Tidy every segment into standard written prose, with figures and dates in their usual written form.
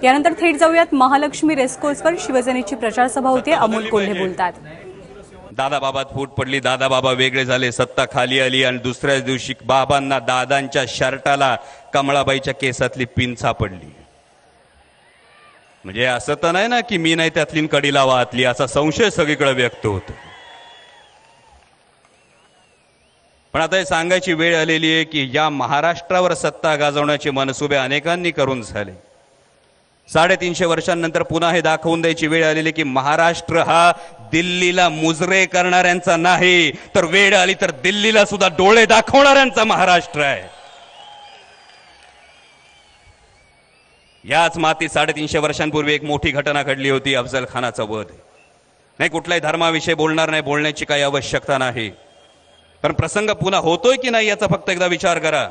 यानंतर थेट जाऊयात महालक्ष्मी रेसकोर्सवर शिवसेनेची प्रचार सभा होते। अमोल कोल्हे बोलतात। दादा बाबात फूट पडली, दादा बाबा वेगळे झाले, सत्ता खाली आली आणि दुसऱ्याच दिवशी बाबांना दादांच्या शर्टाला कमळाबाईच्या केसातली पिन सापडली। म्हणजे असं तर नाही ना की मी नाही त्यातली कडीला वाहतली, असा संशय सगळीकडे व्यक्त होतो। पण आता हे सांगायची वेळ आलेली आहे की या महाराष्ट्रावर सत्ता गाजवण्याचे मनसुबे अनेकांनी करून झाले। 350 वर्षांनंतर पुन्हा हे दाखवून द्यायची वेळ आलेली की महाराष्ट्र हा दिल्लीला मुजरे करणाऱ्यांचा नाही, तर वेळ आली तर दिल्लीला सुद्धा डोळे दाखवणाऱ्यांचा महाराष्ट्र आहे। याच मातीत 350 वर्षांपूर्वी एक मोठी घटना घडली होती, अफजल खानाचा वध। नाही, कुठल्याही धर्माविषयी बोलणार नाही, बोलण्याची काही आवश्यकता नाही, पण प्रसंग पुन्हा होतोय की नाही याचा फक्त एकदा विचार करा।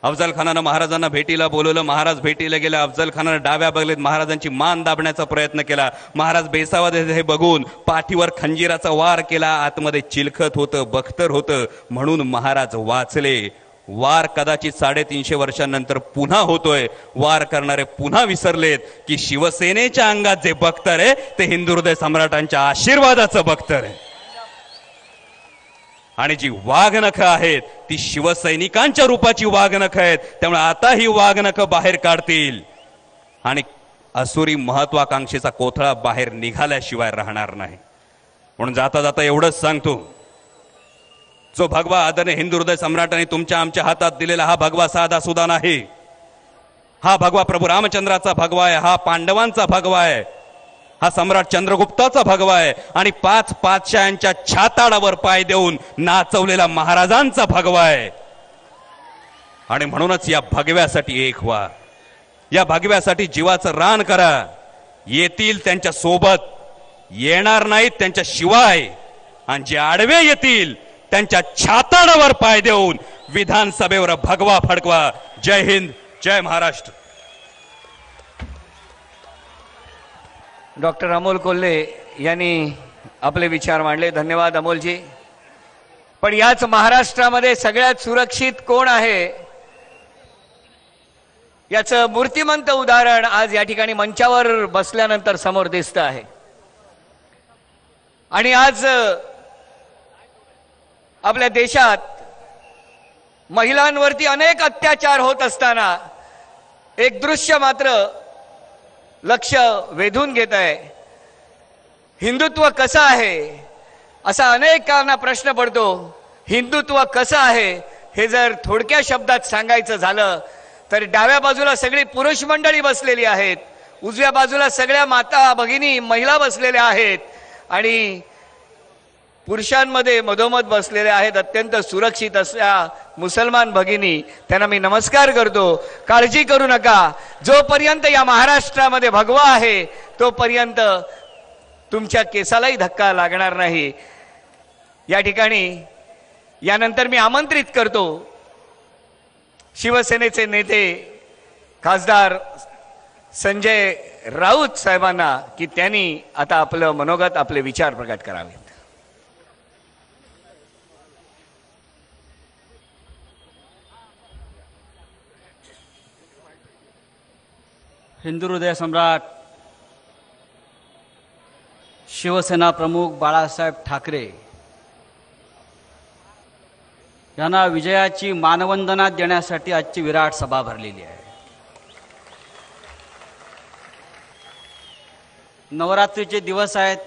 अफजल खानानं महाराजांना भेटीला बोलवलं, महाराज भेटीला गेला, अफजल खानानं डाव्या बगलेत महाराजांची मान दाबण्याचा प्रयत्न केला। महाराज बेसावत हे बघून पाठीवर खंजीराचा वार केला, आतमध्ये चिलखत होतं, बख्तर होतं, म्हणून महाराज वाचले। वार कदाचित 350 वर्षांनंतर पुन्हा होतोय, वार करणारे पुन्हा विसरलेत की शिवसेनेच्या अंगात जे बख्तर आहे ते हिंदू हृदय सम्राटांच्या आशीर्वादाचं बख्तर आहे, आणि जी वाघनखं आहेत ती शिवसैनिकांच्या रूपाची वाघनखं आहेत। त्यामुळे आता ही वाघनखं बाहेर काढतील आणि असुरी महत्वाकांक्षेचा कोथळा बाहेर निघाल्याशिवाय राहणार नाही। म्हणून जाता जाता एवढंच सांगतो, जो भगवा आदरणीय हिंदू हृदय सम्राटांनी तुमच्या आमच्या हातात दिलेला हा भगवा साधा सुद्धा नाही। हा भगवा प्रभू रामचंद्राचा भगवा आहे, हा पांडवांचा भगवा आहे, हा सम्राट चंद्रगुप्ताचा भगवा आहे, आणि 5 पातशाहांच्या छाताडावर पाय देऊन नाचवलेला महाराजांचा भगवा आहे। आणि म्हणूनच या भगव्यासाठी एक व्हा, या भगव्यासाठी जीवाचं रान करा। येतील त्यांच्या सोबत, येणार नाहीत त्यांच्या शिवाय, आणि जे आडवे येतील त्यांच्या छाताडावर पाय देऊन विधानसभेवर भगवा फडकवा। जय हिंद, जय महाराष्ट्र। डॉक्टर अमोल कोल्हे यांनी आपले विचार मांडले, धन्यवाद अमोलजी। पण याच महाराष्ट्रामध्ये सगळ्यात सुरक्षित कोण आहे याचं मूर्तिमंत उदाहरण आज या ठिकाणी मंचावर बसल्यानंतर समोर दिसतं आहे। आणि आज आपल्या देशात महिलांवरती अनेक अत्याचार होत असताना एक दृश्य मात्र लक्ष वेधून घेत आहे। हिंदुत्व कसं आहे असा अनेकांना प्रश्न पडतो। हिंदुत्व कसं आहे हे जर थोडक्या शब्दात सांगायचं झालं तर डाव्या बाजूला सगळी पुरुष मंडळी बसलेली आहेत, उजव्या बाजूला सगळ्या माता भगिनी महिला बसलेल्या आहेत, आणि पुरुषांमध्ये मधोमध बसलेल्या आहेत अत्यंत सुरक्षित अशा मुसलमान भगिनी। त्यांना मी नमस्कार करतो। काळजी करू नका, जोपर्यंत या महाराष्ट्रामध्ये भगवा आहे तोपर्यंत तुमच्या केसालाही धक्का लागणार नाही। या ठिकाणी यानंतर मी आमंत्रित करतो शिवसेनेचे नेते खासदार संजय राऊत साहेबांना की त्यांनी आता आपलं मनोगत, आपले विचार प्रकट करावेत। हिंदू हृदय सम्राट शिवसेना प्रमुख बाळासाहेब ठाकरे यांना विजयाची मानवंदना देण्यासाठी आजची विराट सभा भरलेली आहे। नवरात्रीचे दिवस आहेत,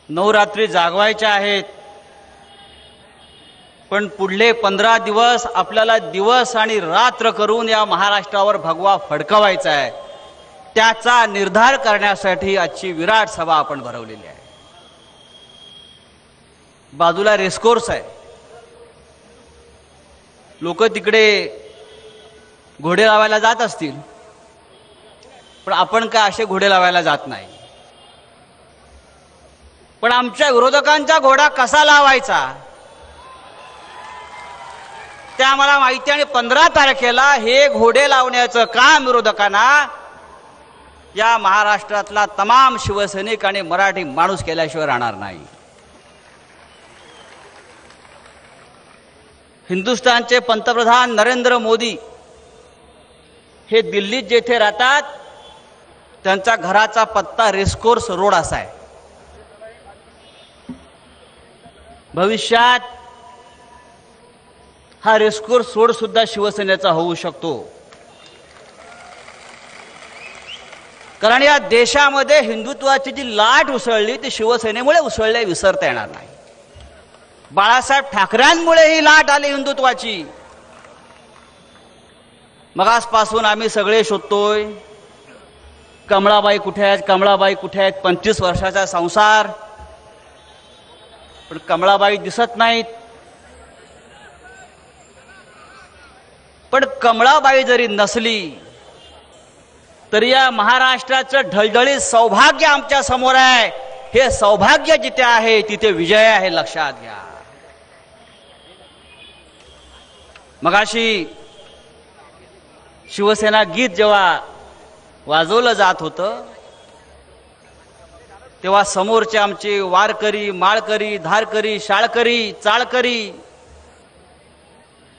नवरात्री जागवायच्या आहेत, पण पुढले 15 दिवस आपल्याला दिवस आणि रात्र करून या महाराष्ट्रावर भगवा फडकवायचा आहे। त्याचा निर्धार करण्यासाठी आजची विराट सभा आपण भरवलेली आहे। बाजूला रेसकोर्स आहे, लोक तिकडे घोडे लावायला जात असतील, पण आपण काय असे घोडे लावायला जात नाही। पण आमच्या विरोधकांचा घोडा कसा लावायचा ते आम्हाला माहिती, आणि 15 तारखेला हे घोडे लावण्याचं काम विरोधकांना या महाराष्ट्रातला तमाम शिवसैनिक आणि मराठी माणूस केल्याशिवाय राहणार नाही। हिंदुस्थानचे पंतप्रधान नरेंद्र मोदी हे दिल्लीत जेथे राहतात त्यांचा घराचा पत्ता रेसकोर्स रोड असा आहे. भविष्यात हा रेसकोर्स रोड सुद्धा शिवसेनेचा होऊ शकतो. कारण या देशामध्ये हिंदुत्वाची जी लाट उसळली ती शिवसेनेमुळे उसळली, विसरता येणार नाही. बाळासाहेब ठाकरेंमुळे ही लाट आली हिंदुत्वाची. मग आजपासून आम्ही सगळे शोधतोय कमळाबाई कुठे आहेत, कमळाबाई कुठे आहेत. 25 वर्षाचा संसार, पण कमळाबाई दिसत नाहीत. पण कमळाबाई जरी नसली तरी या महाराष्ट्राचं ढळढळीत सौभाग्य आमच्या समोर आहे. हे सौभाग्य जिथे आहे तिथे विजय आहे, लक्षात घ्या. मगाशी शिवसेना गीत जेव्हा वाजवलं जात होतं तेव्हा समोरचे आमचे वारकरी, माळकरी, धारकरी, शाळकरी, चाळकरी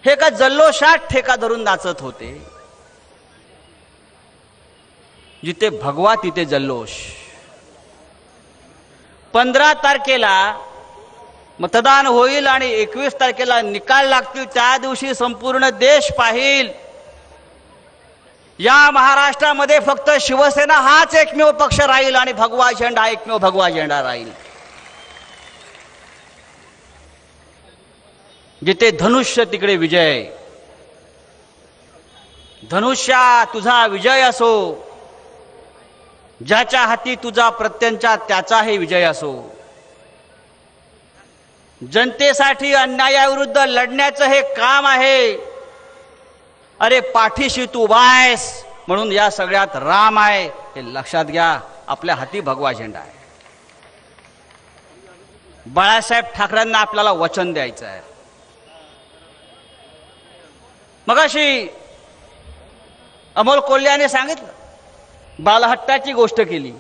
हे का जल्लोषात ठेका धरून नाचत होते. जिथे भगवा तिथे जल्लोष. 15 तारखेला मतदान होईल आणि 21 तारखेला निकाल लागतील. त्या दिवशी संपूर्ण देश पाहिल या महाराष्ट्रामध्ये फक्त शिवसेना हाच एकमेव पक्ष राहील आणि भगवा झेंडा एकमेव भगवा झेंडा राहील. जिथे धनुष्य तिकडे विजय. धनुष्या तुझा विजय असो, ज्याच्या हाती तुझा प्रत्यंचा त्याचाही विजय असो. जनतेसाठी अन्यायाविरुद्ध लढण्याचं हे काम आहे. अरे पाठीशी तू उभा आहेस म्हणून या सगळ्यात राम आहे हे लक्षात घ्या. आपल्या हाती भगवा झेंडा आहे. बाळासाहेब ठाकरेंना आपल्याला वचन द्यायचं आहे. मगाशी अमोल कोल्ह्याने सांगितलं, बालहट्टाची गोष्ट केली.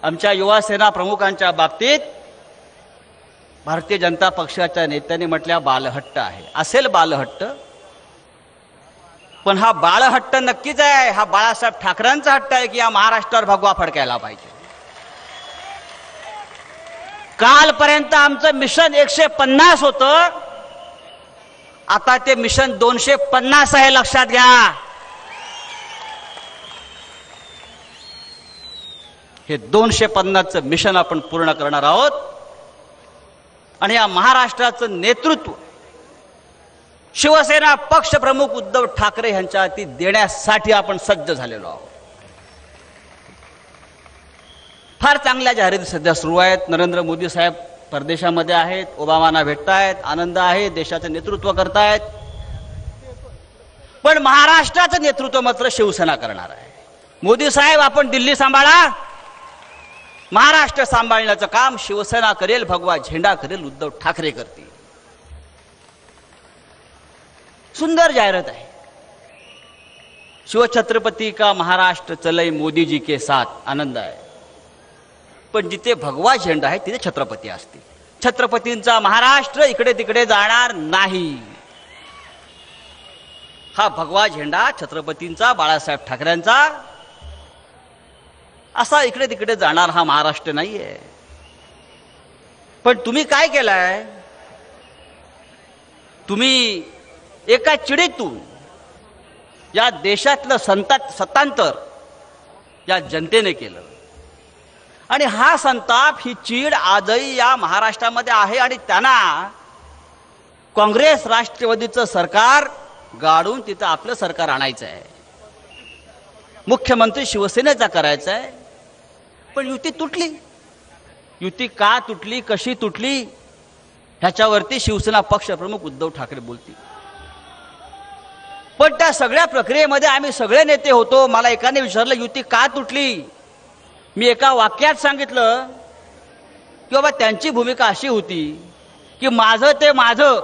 आमच्या युवा सेना प्रमुखांच्या बाबतीत भारतीय जनता पक्षाच्या नेत्यांनी म्हटल्या बालहट्ट आहे. असेल बालहट्ट, पण हा बाळहट्ट नक्कीच आहे. हा बाळासाहेब ठाकरेंचा हट्ट आहे की या महाराष्ट्रावर भगवा फडकायला पाहिजे. कालपर्यंत आमचं मिशन 150 होतं, आता ते मिशन 250 आहे, लक्षात घ्या. हे 250चं मिशन आपण पूर्ण करणार आहोत आणि या महाराष्ट्राचं नेतृत्व शिवसेना पक्ष प्रमुख उद्धव ठाकरे यांच्या हाती देण्यासाठी आपण सज्ज झालेलो आहोत. फार चांगल्या जाहिराती सध्या सुरू आहेत. नरेंद्र मोदी साहेब परदेशामध्ये आहेत, ओबामांना भेटतायत, आनंद आहे, देशाचं नेतृत्व करतायत. पण महाराष्ट्राचं नेतृत्व मात्र शिवसेना करणार आहे. मोदी साहेब आपण दिल्ली सांभाळा, महाराष्ट्र सांभाळण्याचं काम शिवसेना करेल, भगवा झेंडा करेल, उद्धव ठाकरे करतील. सुंदर जाहिरात आहे. शिवछत्रपती का महाराष्ट्र चलई मोदी जी के साथ, आनंद आहे. पण जिथे भगवा झेंडा आहे तिथे छत्रपती असतील. छत्रपतींचा महाराष्ट्र इकडे तिकडे जाणार नाही. हा भगवा झेंडा छत्रपतींचा, बाळासाहेब ठाकरेंचा असा इकडे तिकडे जाणार हा महाराष्ट्र नाहीये. पण तुम्ही काय केलंय? तुम्ही एका चिडीतून या देशातलं सत्तांतर या जनतेने केलं आणि हा संताप, ही चीड आजही या महाराष्ट्रामध्ये आहे आणि त्यांना काँग्रेस राष्ट्रवादीचं सरकार गाडून तिथं आपलं सरकार आणायचं आहे. मुख्यमंत्री शिवसेनेचा करायचा आहे. पण युती तुटली. युती का तुटली, कशी तुटली ह्याच्यावरती शिवसेना पक्ष प्रमुख उद्धव ठाकरे बोलतील. पण त्या सगळ्या प्रक्रियेमध्ये आम्ही सगळे नेते होतो. मला एकाने विचारलं युती का तुटली. मी एका वाक्यात सांगितलं की बाबा त्यांची भूमिका अशी होती की माझं ते माझं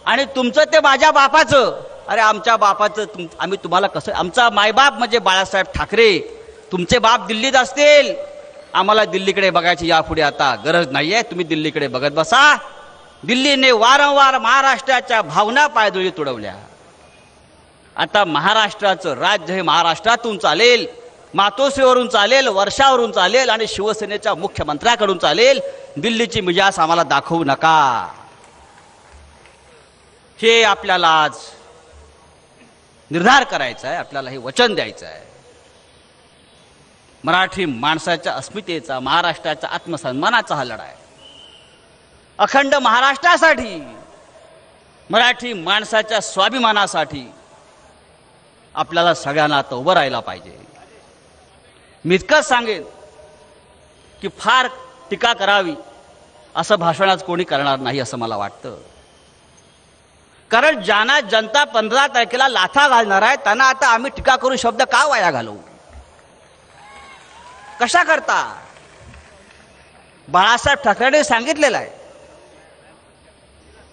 आणि तुमचं ते माझ्या बापाचं. अरे आमच्या बापाचं आम्ही तुम्हाला कसं, आमचा मायबाप म्हणजे बाळासाहेब ठाकरे. तुमचे बाप दिल्लीत असतील, आम्हाला दिल्लीकडे बघायची यापुढे आता गरज नाहीये. तुम्ही दिल्लीकडे बघत बसा. दिल्लीने वारंवार महाराष्ट्राच्या भावना पायदळी तुडवल्या. आता महाराष्ट्राचं राज्य हे महाराष्ट्रातून चालेल, मातोश्रीवरून चालेल, वर्षावरून चालेल आणि शिवसेनेच्या मुख्यमंत्र्याकडून चालेल. दिल्लीची मिजाज आम्हाला दाखवू नका. हे आपल्याला आज निर्धार करायचा आहे, आपल्याला हे वचन द्यायचं आहे. मराठी माणसाच्या अस्मितेचा, महाराष्ट्राच्या आत्मसन्मानाचा हा लढा आहे. अखंड महाराष्ट्रासाठी, मराठी माणसाच्या स्वाभिमानासाठी आपल्याला सगळ्यांना आता उभं राहायला पाहिजे. मी इतकंच सांगेन की फार टीका करावी असं भाषण आज कोणी करणार नाही असं मला वाटतं. कारण ज्यांना जनता 15 तारखेला लाथा घालणार आहे त्यांना आता आम्ही टीका करू शब्द का वाया घालवू? कशा करता? बाळासाहेब ठाकरेंनी सांगितलेलं आहे,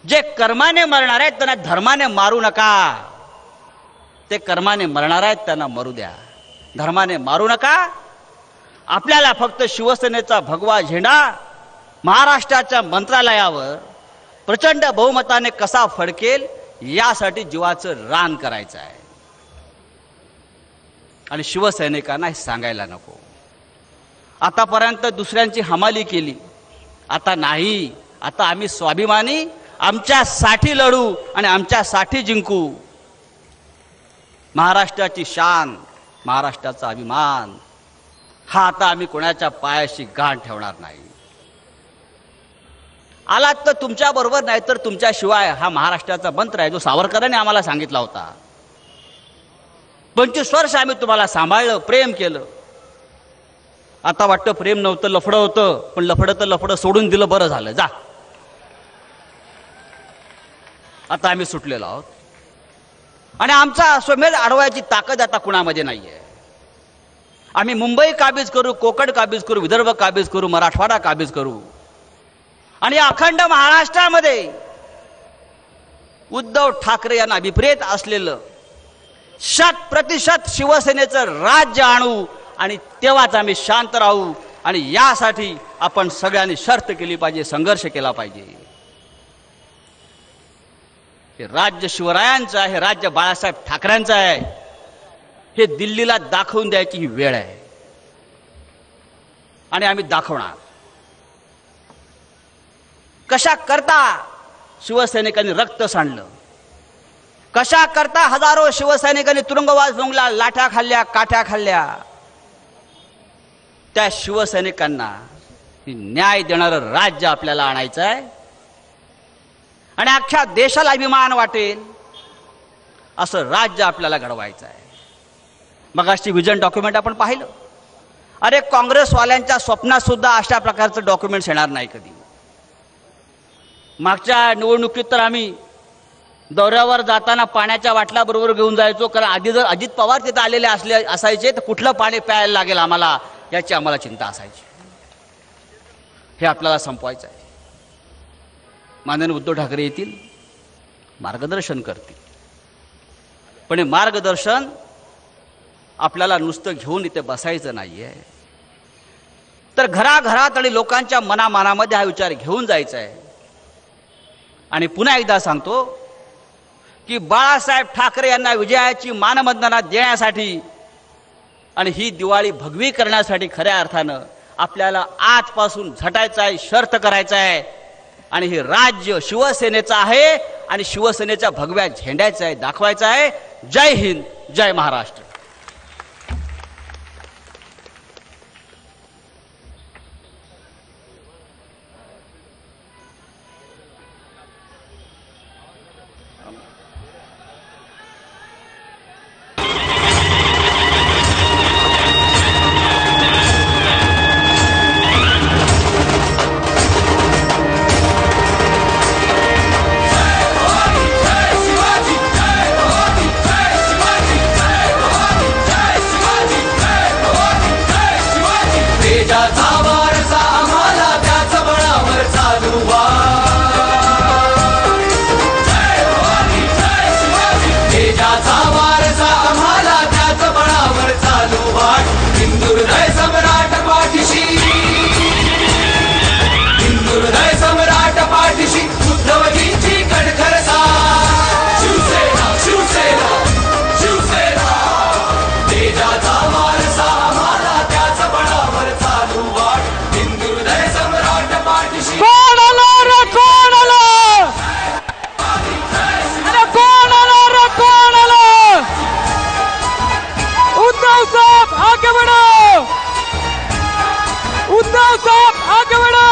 जे कर्माने मरणार आहेत त्यांना धर्माने मारू नका. ते कर्माने मरणार आहेत त्यांना मरू द्या, धर्माने मारू नका. आपल्याला फक्त शिवसेनेचा भगवा झेंडा महाराष्ट्राच्या मंत्रालयावर प्रचंड बहुमताने कसा फडकेल यासाठी जीवाचं रान करायचं आहे. आणि शिवसैनिकांना हे सांगायला नको. आतापर्यंत दुसऱ्यांची हमाली केली, आता नाही. आता आम्ही स्वाभिमानी, आमच्यासाठी लढू आणि आमच्यासाठी जिंकू. महाराष्ट्राची शान, महाराष्ट्राचा अभिमान हा आता आम्ही कोणाच्या पायाशी गाण ठेवणार नाही. आलात तर तुमच्या बरोबर, नाही तर तुमच्याशिवाय हा महाराष्ट्राचा मंत्र आहे जो सावरकरांनी आम्हाला सांगितला होता. 25 वर्ष आम्ही तुम्हाला सांभाळलं, प्रेम केलं. आता वाटतं प्रेम नव्हतं, लफडं होतं. पण लफडं तर लफडं सोडून दिलं, बरं झालं, जा. आता आम्ही सुटलेलो आहोत आणि आमचा स्वमेध अडवायची ताकद आता कुणामध्ये नाहीये. आम्ही मुंबई काबीज करू, कोकण काबीज करू, विदर्भ काबीज करू, मराठवाडा काबीज करू आणि अखंड महाराष्ट्रामध्ये उद्धव ठाकरे यांना अभिप्रेत असलेलं 100% शिवसेनेचं राज्य आणू आणि तेव्हाच आम्ही शांत राहू. आणि यासाठी आपण सगळ्यांनी शर्त केली पाहिजे, संघर्ष केला पाहिजे. हे राज्य शिवरायांचं आहे, हे राज्य बाळासाहेब ठाकरेंचं आहे. हे दिल्लीला दाखवून द्यायची ही वेळ आहे आणि आम्ही दाखवणार. कशा करता शिवसैनिकांनी रक्त सांडलं, कशा करता हजारो शिवसैनिकांनी तुरुंगवास भोंगला, लाठ्या खाल्ल्या, काठ्या खाल्ल्या. त्या शिवसैनिकांना न्याय देणारं राज्य आपल्याला आणायचं आहे आणि अख्ख्या देशाला अभिमान वाटेल असं राज्य आपल्याला घडवायचं आहे. मगाशी विजन डॉक्युमेंट आपण पाहिलं. अरे काँग्रेसवाल्यांच्या स्वप्नात सुद्धा अशा प्रकारचं डॉक्युमेंट्स येणार नाही कधी. मागच्या निवडणुकीत तर आम्ही दौऱ्यावर जाताना पाण्याच्या बाटल्या बरोबर घेऊन जायचो, कारण आधी जर अजित पवार तिथे आलेले असायचे तर कुठलं पाणी प्यायला लागेल आम्हाला याची आम्हाला चिंता असायची. हे आपल्याला संपवायचं आहे. माननीय उद्धव ठाकरे येतील, मार्गदर्शन करतील. पण हे मार्गदर्शन आपल्याला नुसतं घेऊन इथे बसायचं नाहीये, तर घराघरात आणि लोकांच्या मनामनामध्ये हा विचार घेऊन जायचा आहे. आणि पुन्हा एकदा सांगतो की बाळासाहेब ठाकरे यांना विजयाची मानवंदना देण्यासाठी आणि ही दिवाळी भगवी करण्यासाठी खऱ्या अर्थानं आपल्याला आजपासून झटायचं आहे, शर्त करायचं आहे. आणि हे राज्य शिवसेनेचं आहे आणि शिवसेनेच्या भगव्या झेंड्याचं आहे, दाखवायचं आहे. जय हिंद, जय महाराष्ट्र. आगे बढ़ो, उद्धव साहब आगे बढ़ो।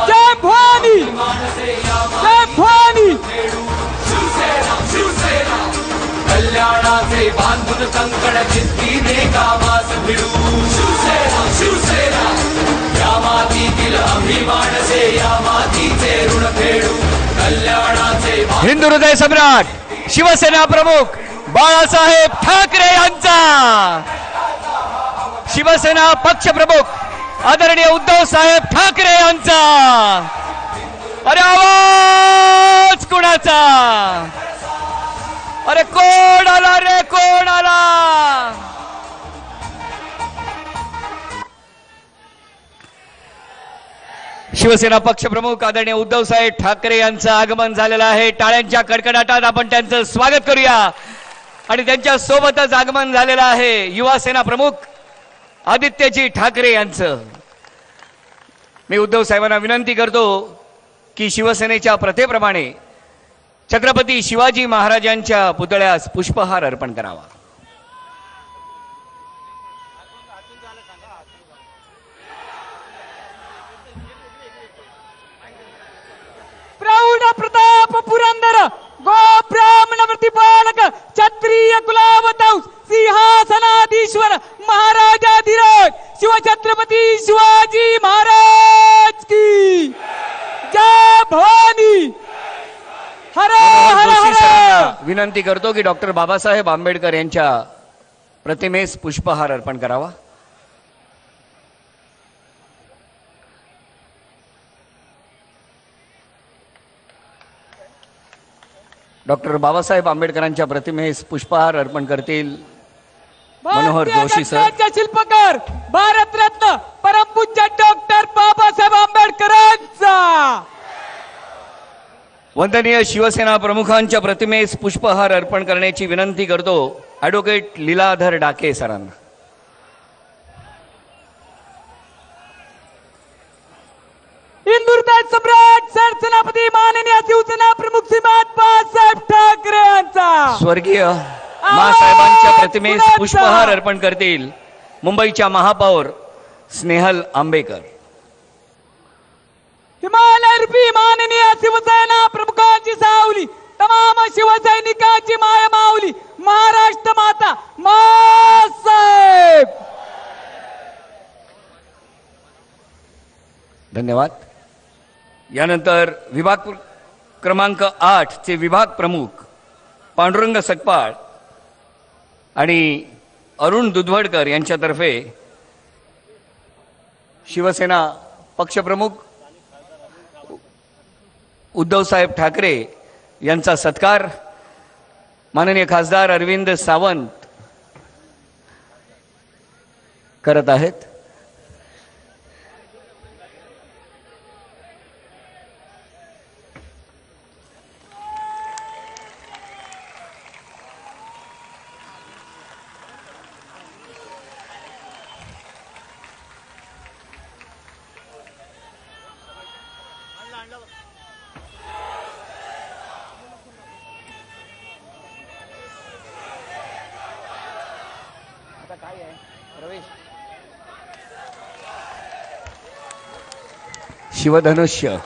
जय भवानी, जय भवानी। कल्याणाचे बांधून कंकण जिद्दीने गावास भिडू। शिवसेना शिवसेना या मातीतील अभिमानसे या मातीचे ऋण फेडू। कल्याणाचे हिंदू हृदय सम्राट शिवसेना प्रमुख बाळासाहेब ठाकरे यांचा, शिवसेना पक्ष प्रमुख आदरणीय उद्धव साहेब ठाकरे यांचा। अरे आवाज कुणाचा? अरे कोण आला रे, कोण आला? शिवसेना पक्षप्रमुख आदरणीय उद्धव साहेब ठाकरे यांचं आगमन झालेलं आहे। टाळ्यांच्या कडकडाटात आपण त्यांचं स्वागत करूया। आणि त्यांच्या सोबतच आगमन झालेलं आहे युवा सेना प्रमुख आदित्यजी ठाकरे यांचं। मी उद्धव साहेबांना विनंती करतो की शिवसेनेच्या प्रथेप्रमाणे छत्रपती शिवाजी महाराजांच्या पुतळ्यास पुष्पहार अर्पण करावा। प्रौढ प्रताप पुरंदर गो ब्राह्मण प्रतिपालक क्षत्रिय कुलावतंस सिंहासनाधीश्वर महाराजाधिराज शिवछत्रपती शिवाजी महाराज की जय भवानी। हर हर हर। विनंती करतो की डॉक्टर बाबासाहेब आंबेडकर यांच्या प्रतिमेस पुष्पहार अर्पण करावा। डॉक्टर बाबासाहेब आंबेडकरांच्या प्रतिमेस पुष्पहार अर्पण करतील मनोहर जोशी सर। भारतीय शिल्पकार भारतरत्न परमपूज्य डॉक्टर बाबासाहेब आंबेडकरांचा। वंदनीय शिवसेना प्रमुखांच्या प्रतिमेस पुष्पहार अर्पण करण्याची विनंती करतो ॲडव्होकेट लीलाधर डाके सरांना। हिंदू हृदय सम्राट सरसेनापती माननीय शिवसेना प्रमुख श्रीमान बाळासाहेब ठाकरे यांचा। स्वर्गीय मासाहेबांच्या प्रतिमेस पुष्पहार अर्पण करतील मुंबईच्या महापौर स्नेहल आंबेकर। हिमालय रूपी माननीय शिवसेना प्रमुखांची सावली तमाम शिवसैनिकांची माय माऊली महाराष्ट्र माता मासाहेब। धन्यवाद। यानंतर विभाग क्रमांक 8 चे विभाग प्रमुख पांडुरंग सकपाळ आणि अरुण दुधवडकर यांच्यातर्फे शिवसेना पक्षप्रमुख उद्धव साहेब ठाकरे यांचा सत्कार माननीय खासदार अरविंद सावंत करत आहेत। शिवधनुष्य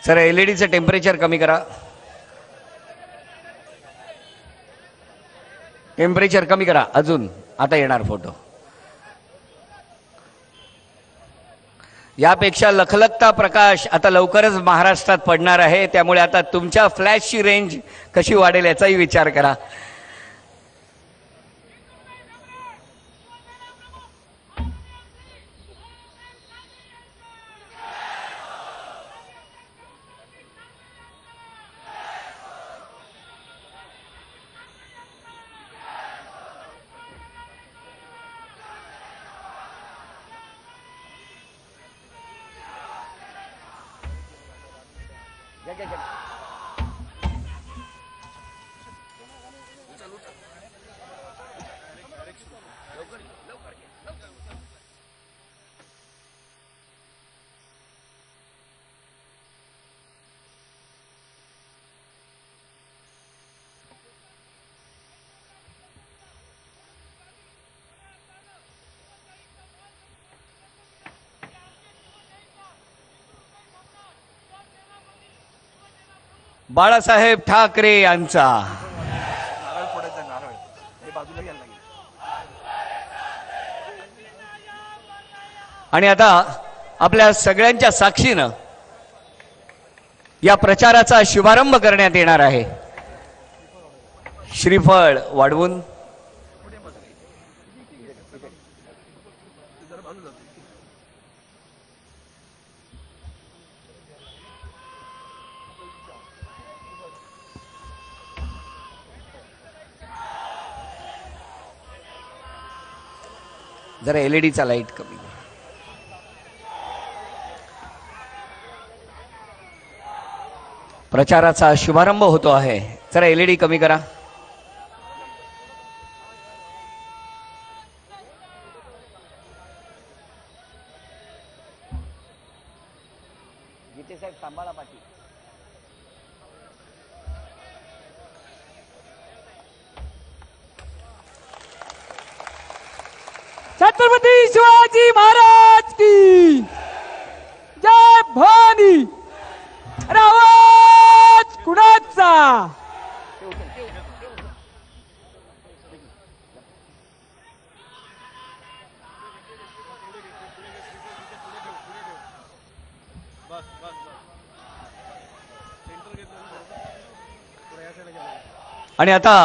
सर एलईडीचं टेम्परेचर कमी करा। टेम्परेचर कमी करा अजून, आता येणार फोटो। यापेक्षा लखलखता प्रकाश आता लवकरच महाराष्ट्रात पडणार आहे, त्यामुळे आता तुमच्या फ्लॅशची रेंज कशी वाढेल याचाही विचार करा। बाळासाहेब ठाकरे यांचा. आणि आता आपल्या सगळ्यांच्या साक्षीनं या प्रचाराचा शुभारंभ करण्यात येणार आहे. श्रीफळ वाढवून जरा एलईडीचा लाईट कमी. प्रचाराचा शुभारंभ होतो आहे. जरा एलईडी कमी करा. गीते साहेब सांभाळा पाठी. छत्रपती शिवाजी महाराज की जय. भवानी. आवाज कुणाचा? आणि आता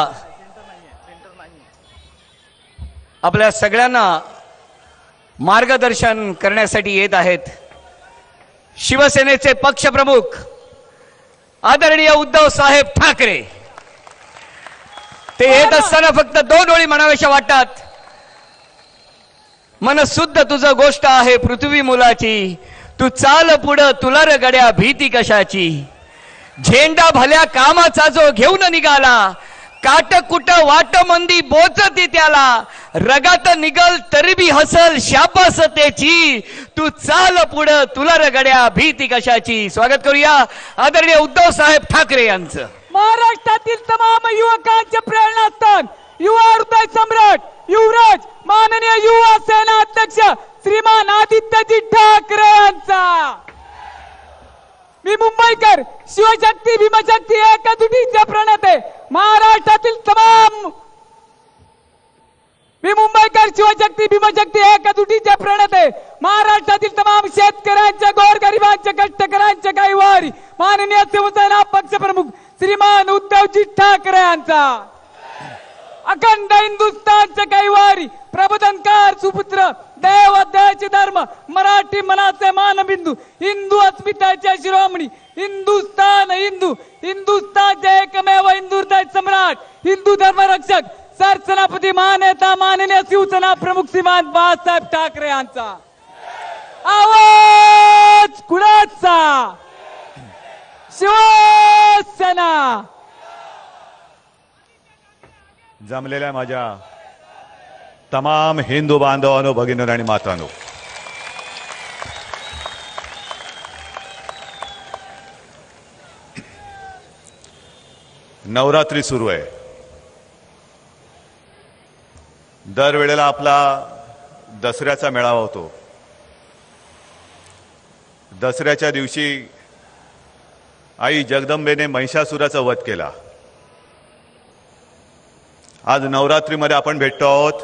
आपल्या सगळ्यांना मार्गदर्शन करण्यासाठी येत आहेत शिवसेनेचे पक्षप्रमुख आदरणीय उद्धव साहेब ठाकरे. ते येत असताना फक्त 2 ओळी म्हणाव्याशा वाटतात. मन शुद्ध तुझं गोष्ट आहे पृथ्वी मुलाची, तू चाल पुढं तुला र गड्या भीती कशाची. झेंडा भल्या कामाचा जो घेऊन निघाला, काट कुट वाट मंदी बोचती त्याला, रगात निगल तरी बी हसल शाबास त्याची, तू चाल पुढं तुला र गड्या भीती कशाची. स्वागत करूया आदरणीय उद्धव साहेब ठाकरे यांचं. महाराष्ट्रातील तमाम युवकांचे प्रेरणास्थान, युवा हृदय सम्राट, युवराज माननीय युवा सेना अध्यक्ष श्रीमान आदित्यजी ठाकरे यांचा. मी मुंबईकर शिवशक्ती भीमशक्ती एकजुटीचे प्रणेते महाराष्ट्रातील तमाम. मी मुंबईकर शिवशक्ती भीमशक्ती एकजुटीचे प्रणेते महाराष्ट्रातील तमाम शेतकऱ्यांचे, गोरगरिबांचे, कष्टकऱ्यांचे काही वारी माननीय शिवसेना पक्षप्रमुख श्रीमान उद्धवजी ठाकरे यांचा. अखंड हिंदुस्थानचे काही वारी प्रबोधनकार सुपुत्र, देव देश धर्म मराठी मनाचे मानबिंदू, हिंदू अस्मितेचे शिरोमणी, हिंदुस्थान हिंदू, हिंदुस्थानचे एकमेव हिंदू हृदय सम्राट, हिंदू धर्मरक्षक सरसेनापती महानेता माननीय शिवसेना प्रमुख श्रीमान बाळासाहेब ठाकरे यांचा. आवाज कुणाचा? शिवसेना. जमलेल्या माझ्या तमाम हिंदू बांधवांनो, भगिनींनो आणि मातांनो, नवरात्री सुरू आहे. दरवेळेला आपला दसऱ्याचा मेळावा होतो. दसऱ्याच्या दिवशी आई जगदंबेने महिषासुराचा वध केला. आज नवरात्रीमध्ये आपण भेटतो आहोत.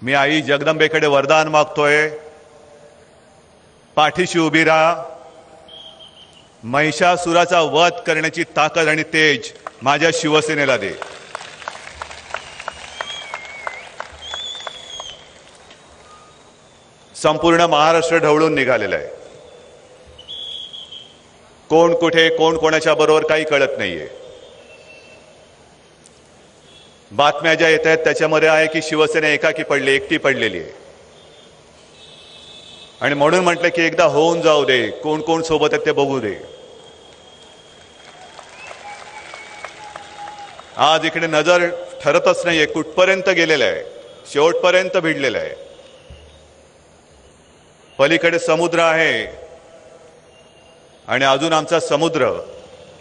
मी आई जगदंबेकडे वरदान मागतोय, पाठीशी उभी राहा. महिषासुराचा वध करण्याची ताकद आणि तेज माझ्या शिवसेनेला दे. संपूर्ण महाराष्ट्र ढवळून निघालेला आहे. कोण कुठे, कोण कोणाच्या बरोबर काही कळत नाहीये. बातम्या ज्या येत आहेत त्याच्यामध्ये आहे की शिवसेना एकाकी पडली, एकटी पडलेली आहे. आणि म्हणून म्हटलं की एकदा होऊन जाऊ दे, कोण कोण सोबत आहेत ते बघू दे. आज इकडे नजर ठरतच नाहीये कुठपर्यंत गेलेलं आहे, शेवटपर्यंत भिडलेलं आहे. पलीकडे समुद्र आहे आणि अजून आमचा समुद्र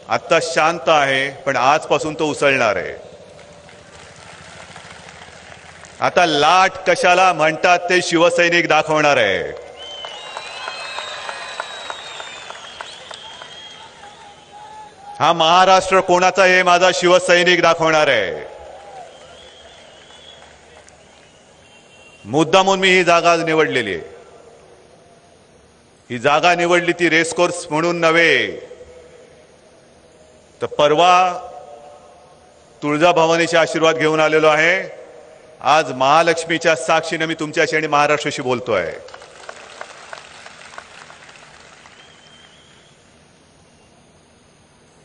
आत्ता शांत आहे, पण आजपासून तो उसळणार आहे. आता लाट कशाला म्हणतात ते शिवसैनिक दाखवणार आहे. हा महाराष्ट्र कोणाचा हे माझा शिवसैनिक दाखवणार आहे. मुद्दामून मी ही जागा निवडलेली आहे. ही जागा निवडली ती रेसकोर्स म्हणून नव्हे, तर परवा तुळजाभवानीचे आशीर्वाद घेऊन आलेलो आहे. आज महालक्ष्मीच्या साक्षीने मी तुमच्याशी आणि महाराष्ट्राशी बोलतोय.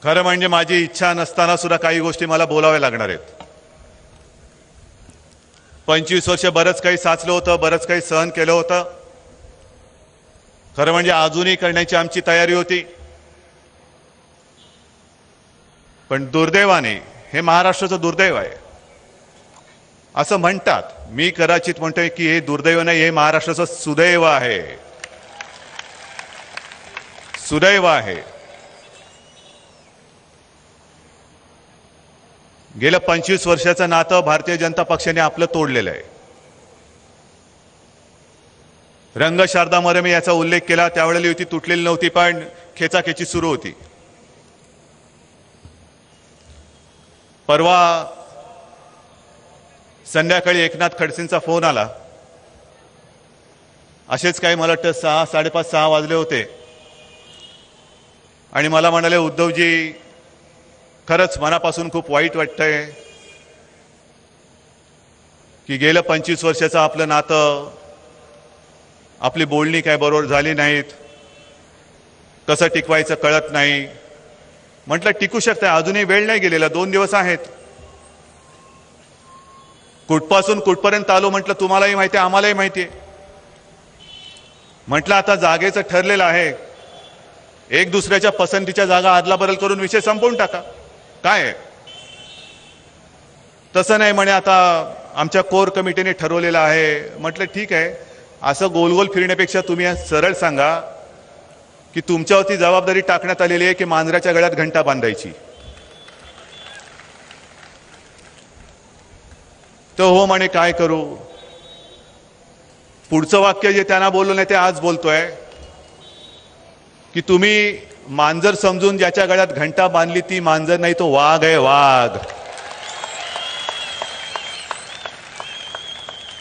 खरं म्हणजे माझी इच्छा नसताना सुद्धा काही गोष्टी मला बोलाव्या लागणार आहेत. 25 वर्ष बरंच काही साचलं होतं, बरंच काही सहन केलं होतं. खरं म्हणजे अजूनही करण्याची आमची तयारी होती. पण दुर्दैवाने, हे महाराष्ट्राचं दुर्दैव आहे असं म्हणतात. मी कदाचित म्हणतोय की हे दुर्दैव नाही, हे महाराष्ट्राचं सुदैव आहे. सुदैव आहे. गेल्या 25 वर्षाचं नातं भारतीय जनता पक्षाने आपलं तोडलेलं आहे. रंगशारदामध्ये मी याचा उल्लेख केला. त्यावेळेला युती तुटलेली नव्हती, पण खेचाखेची सुरू होती. परवा संध्याकाळी एकनाथ खडसेंचा फोन आला. असेच काही मला वाटतं 6, 5:30, 6 वाजले होते आणि मला म्हणाले, उद्धवजी खरंच मनापासून खूप वाईट वाटतंय की गेलं 25 वर्षाचं आपलं नातं, आपली बोलणी काय बरोबर झाली नाहीत, कसं टिकवायचं कळत नाही. म्हटलं टिकू शकता, अजूनही वेळ नाही गेलेला, 2 दिवस आहेत. कुठपासून कुठपर्यंत आलो म्हटलं तुम्हालाही माहिती आहे, आम्हालाही माहिती आहे. म्हटलं आता जागेचं ठरलेलं आहे, एक दुसऱ्याच्या पसंतीच्या जागा आदलाबदल करून विषय संपवून टाका. काय आहे तसं नाही म्हणे, आता आमच्या कोर कमिटीने ठरवलेलं आहे. म्हटलं ठीक आहे, असं गोल गोल फिरण्यापेक्षा तुम्ही सरळ सांगा की तुमच्यावरती जबाबदारी टाकण्यात आलेली आहे की मांजराच्या गळ्यात घंटा बांधायची. तर हो म्हणे, काय करू. पुढचं वाक्य जे त्यांना बोललो नाही ते आज बोलतोय की तुम्ही मांजर समजून ज्याच्या गळ्यात घंटा बांधली ती मांजर नाही, तो वाघ आहे, वाघ.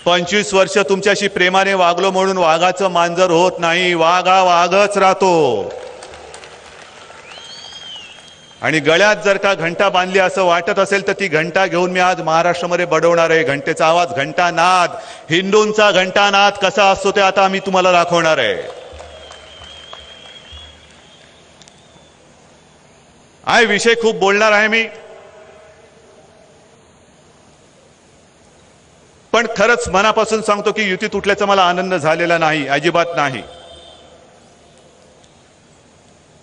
25 वर्ष तुमच्याशी प्रेमाने वागलो म्हणून वाघाचं मांजर होत नाही. वाघ हा वाघच राहतो. आणि गळ्यात जर का घंटा बांधली असं वाटत असेल तर ती घंटा घेऊन मी आज महाराष्ट्रामध्ये बडवणार आहे. घंटेचा आवाज, घंटा नाद, हिंदूंचा घंटा नाद कसा असतो ते आता आम्ही तुम्हाला दाखवणार आहे. विषय खूप बोलणार आहे मी, पण खरंच मनापासून सांगतो की युती तुटल्याचा मला आनंद झालेला नाही, अजिबात नाही.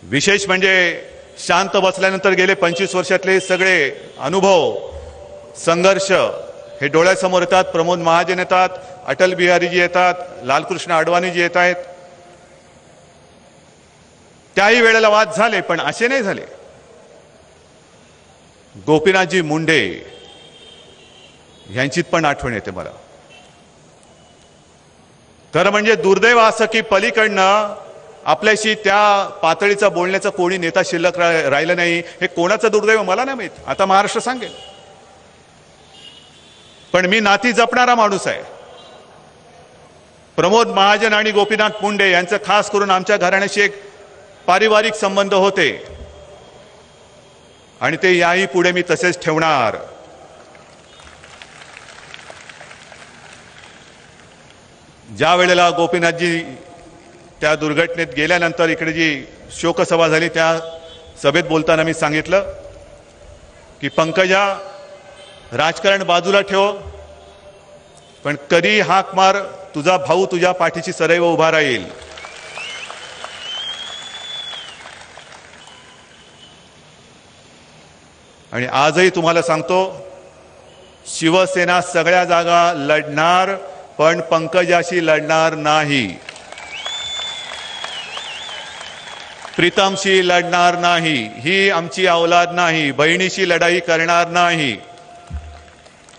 विशेष म्हणजे शांत बसल्यानंतर गेले 25 वर्षातले सगळे अनुभव, संघर्ष हे डोळ्यासमोर येतात. प्रमोद महाजन येतात, अटल बिहारीजी येतात, लालकृष्ण अडवाणीजी येत आहेत. त्याही वेळेला वाद झाले, पण असे नाही झाले. गोपीनाथजी मुंडे यांचीच पण आठवण येते मला. खरं म्हणजे दुर्दैव असं की पलीकडनं आपल्याशी त्या पातळीचा बोलण्याचा कोणी नेता शिल्लक राहिलं नाही. हे कोणाचं दुर्दैव मला नाही माहित, आता महाराष्ट्र सांगेल. पण मी नाती जपणारा माणूस आहे. प्रमोद महाजन आणि गोपीनाथ मुंडे यांचं खास करून आमच्या घराण्याशी एक पारिवारिक संबंध होते आणि ते याही पुढे मी तसेच ठेवणार. ज्या वेळेला गोपीनाथजी त्या दुर्घटनेत गेल्यानंतर इकडे जी शोकसभा झाली त्या सभेत बोलताना मी सांगितलं की पंकजा, राजकारण बाजूला ठेव, पण कधी हाक मार, तुझा भाऊ तुझ्या पाठीशी सदैव उभा राहील. आणि आजही तुम्हाला सांगतो, शिवसेना सगळ्या जागा लढणार, पण पंकजाशी लढणार नाही, प्रीतमशी लढणार नाही. ही आमची औलाद नाही. बहिणीशी लढाई करणार नाही,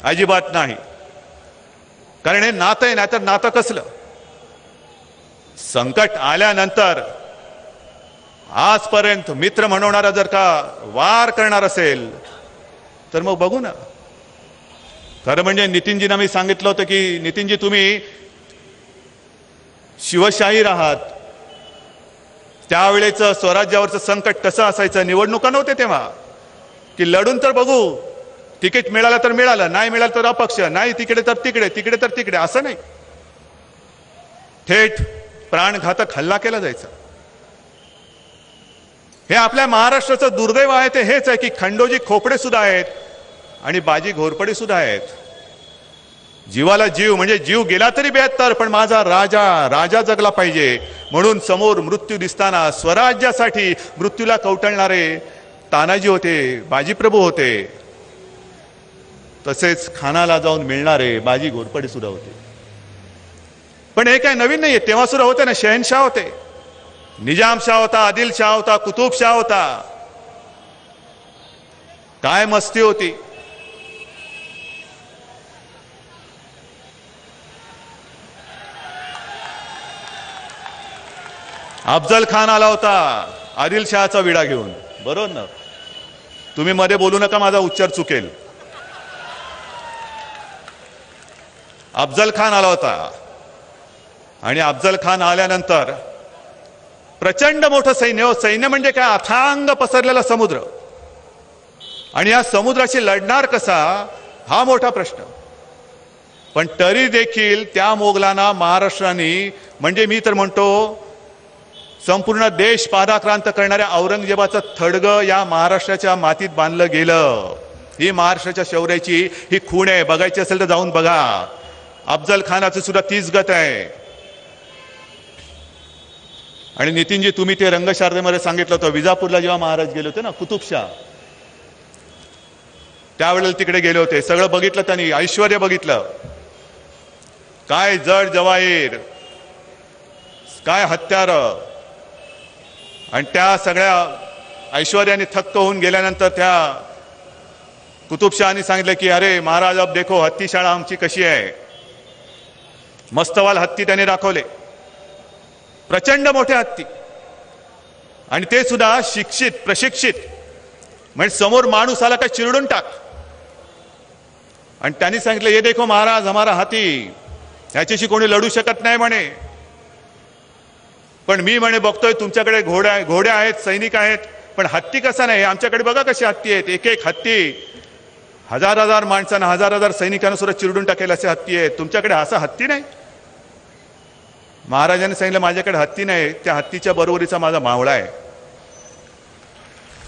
अजिबात नाही. कारण हे नातं आहे, नाहीतर नातं कसलं. संकट आल्यानंतर आजपर्यंत मित्र म्हणवणारा जर का वार करणार असेल तर मग बघू ना. खरं म्हणजे नितीनजींना मी सांगितलं होतं की नितीनजी तुम्ही शिवशाहीर आहात, त्यावेळेचं स्वराज्यावरचं संकट कसं असायचं, निवडणुका नव्हते तेव्हा, की लढून तर बघू, तिकीट मिळालं तर मिळालं, नाही मिळालं तर अपक्ष, नाही तिकडे तर तिकडे, तिकडे तर तिकडे, असं नाही. थेट प्राणघातक हल्ला केला जायचा. हे आपल्या महाराष्ट्राचं दुर्दैव आहे ते हेच आहे की खंडोजी खोपडे सुद्धा आहेत आणि बाजी घोरपडे सुद्धा आहेत. जीवाला जीव म्हणजे जीव गेला तरी 72, पण माझा राजा जगला पाहिजे म्हणून समोर मृत्यू दिसताना स्वराज्यासाठी मृत्यूला कवटळणारे तानाजी होते, बाजीप्रभू होते, तसेच खानाला जाऊन मिळणारे बाजी घोरपडे सुद्धा होते. पण हे काय नवीन नाहीये, तेव्हा सुद्धा होते ना. शहनशाह होते, निजामशाह होता, आदिलशाह होता, कुतुबशाह होता. काय मस्ती होती. अफजल खान आला होता आदिलशहाचा विडा घेऊन, बरोबर ना. तुम्ही मध्ये बोलू नका, माझा उच्चार चुकेल. अफजल खान आला होता आणि अफजल खान आल्यानंतर प्रचंड मोठं सैन्य. सैन्य म्हणजे काय, अथांग पसरलेला समुद्र, आणि या समुद्राशी लढणार कसा हा मोठा प्रश्न. पण तरी देखील त्या मोगलांना महाराष्ट्राने, म्हणजे मी तर म्हणतो संपूर्ण देश पादाक्रांत करणाऱ्या औरंगजेबाचं थडगं या महाराष्ट्राच्या मातीत बांधलं गेलं. ही महाराष्ट्राच्या शौर्याची ही खूण आहे. बघायची असेल तर जाऊन बघा. अफजल खानाचं सुद्धा तीच गत आहे. आणि नितीनजी तुम्ही ते रंगशारदेमध्ये सांगितलं होतं, विजापूरला जेव्हा महाराज गेले होते ना, कुतुबशाह, त्यावेळेला तिकडे गेले होते. सगळं बघितलं त्यांनी, ऐश्वर्य बघितलं, काय जड जवाहीर, काय हत्यार, आणि त्या सगळ्या ऐश्वर्याने थक्क होऊन गेल्यानंतर त्या कुतुबशहानी सांगितलं की अरे महाराज अब देखो हत्तीशाळा आमची कशी आहे. मस्तवाल हत्ती त्याने दाखवले, प्रचंड मोठे हत्ती, आणि ते सुद्धा शिक्षित प्रशिक्षित. म्हणजे समोर माणूस आला का चिरडून टाक. आणि त्यांनी सांगितलं ये देखो महाराज हमारा हाती, ह्याच्याशी कोणी लढू शकत नाही म्हणे. पण मी म्हणे बघतोय तुमच्याकडे घोडे आहेत, सैनिक आहेत, पण हत्ती कसा नाही. आमच्याकडे बघा कशी हत्ती आहेत, एक एक हत्ती हजार माणसांना, हजार सैनिकांना सुद्धा चिरडून टाकेल असे हत्ती आहेत. तुमच्याकडे असा हत्ती नाही. महाराजांनी सांगितलं माझ्याकडे हत्ती नाही, त्या हत्तीच्या बरोबरीचा माझा मावळा आहे,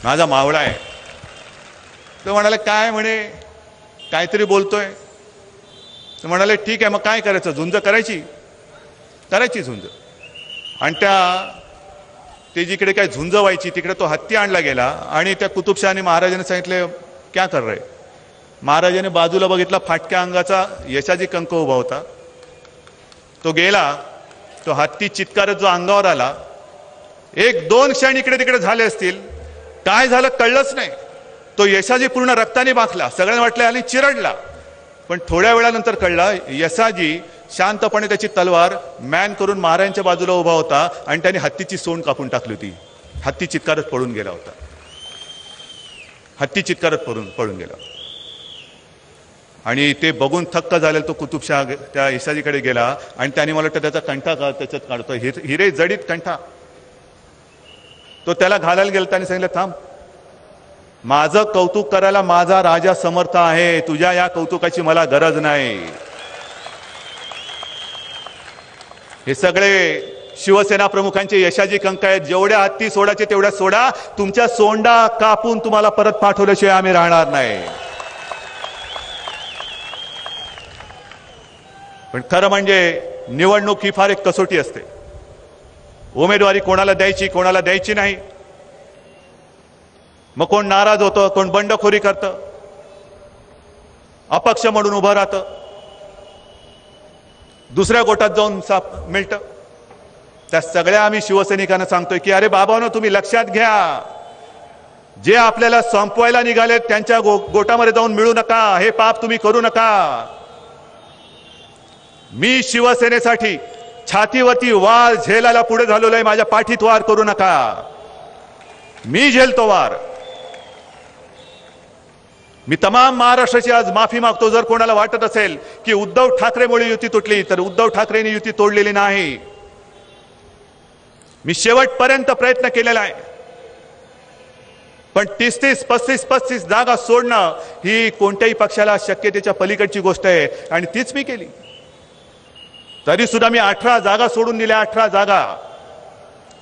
माझा मावळा आहे. तो म्हणाले काय म्हणे, काहीतरी बोलतोय. तर म्हणाले ठीक आहे, मग काय करायचं, झुंज करायची झुंज. आणि ते जिकडे काय झुंज व्हायची तिकडे तो हत्ती आणला गेला. आणि त्या कुतुबशहाने महाराजांनी सांगितले क्या कर रहे. महाराजांनी बाजूला बघितला, फाटक्या अंगाचा यशाजी कंक उभा होता. तो गेला, तो हत्ती चित्कारत जो अंगावर आला, 1-2 क्षण इकडे तिकडे झाले असतील, काय झालं कळलंच नाही. तो यशाजी पूर्ण रक्ताने बाकला. सगळ्यांना वाटलं आणि चिरडला. पण थोड्या वेळानंतर कळला यशाजी शांतपणे त्याची तलवार मॅन करून महाराजांच्या बाजूला उभा होता आणि त्याने हत्तीची सोंड कापून टाकली होती. हत्ती चित्कारत पळून गेला होता. हत्ती चित्कारत पळून गेला. आणि ते बघून थक्क झालेला तो कुतुबशाह त्या यशाजीकडे गेला आणि त्याने मला वाटतं त्याचा कंठा त्याच्यात काढतो, हिरे जडीत कंठा. तो त्याला घालायला गेला. त्याने सांगितलं थांब, माझं कौतुक करायला माझा राजा समर्थ आहे, तुझ्या या कौतुकाची मला गरज नाही. हे सगळे शिवसेना प्रमुखांचे यशाजी कंक आहेत. जेवढ्या हत्ती सोडायचे तेवढ्या सोडा, तुमच्या सोंडा कापून तुम्हाला परत पाठवल्याशिवाय आम्ही राहणार नाही. पण खरं म्हणजे निवडणूक ही फार एक कसोटी असते. उमेदवारी कोणाला द्यायची कोणाला द्यायची नाही. मग कोण नाराज होतं, कोण बंडखोरी करतं, अपक्ष म्हणून उभं राहतं, दुसऱ्या गोटात जाऊन मिळतं. त्या सगळ्या आम्ही शिवसैनिकांना सांगतोय की अरे बाबांनो तुम्ही लक्षात घ्या, जे आपल्याला संपवायला निघालेत त्यांच्या गोटामध्ये जाऊन मिळू नका. हे पाप तुम्ही करू नका. मी शिवसेनेसाठी छातीवरती वार झेलायला पुढे झालेलो आहे, माझ्या पाठीत वार करू नका. मी झेलतो वार. मी तमाम महाराष्ट्राची आज माफी मागतो जर कोणाला वाटत असेल की उद्धव ठाकरेमुळे युती तुटली, तर उद्धव ठाकरेंनी युती तोडलेली नाही. मी शेवटपर्यंत प्रयत्न केलेला आहे, पण 30-30, 35-35 जागा सोडणं ही कोणत्याही पक्षाला शक्यतेच्या पलीकडची गोष्ट आहे आणि तीच मी केली. तरी सुद्धा मी 18 जागा सोडून दिल्या. 18 जागा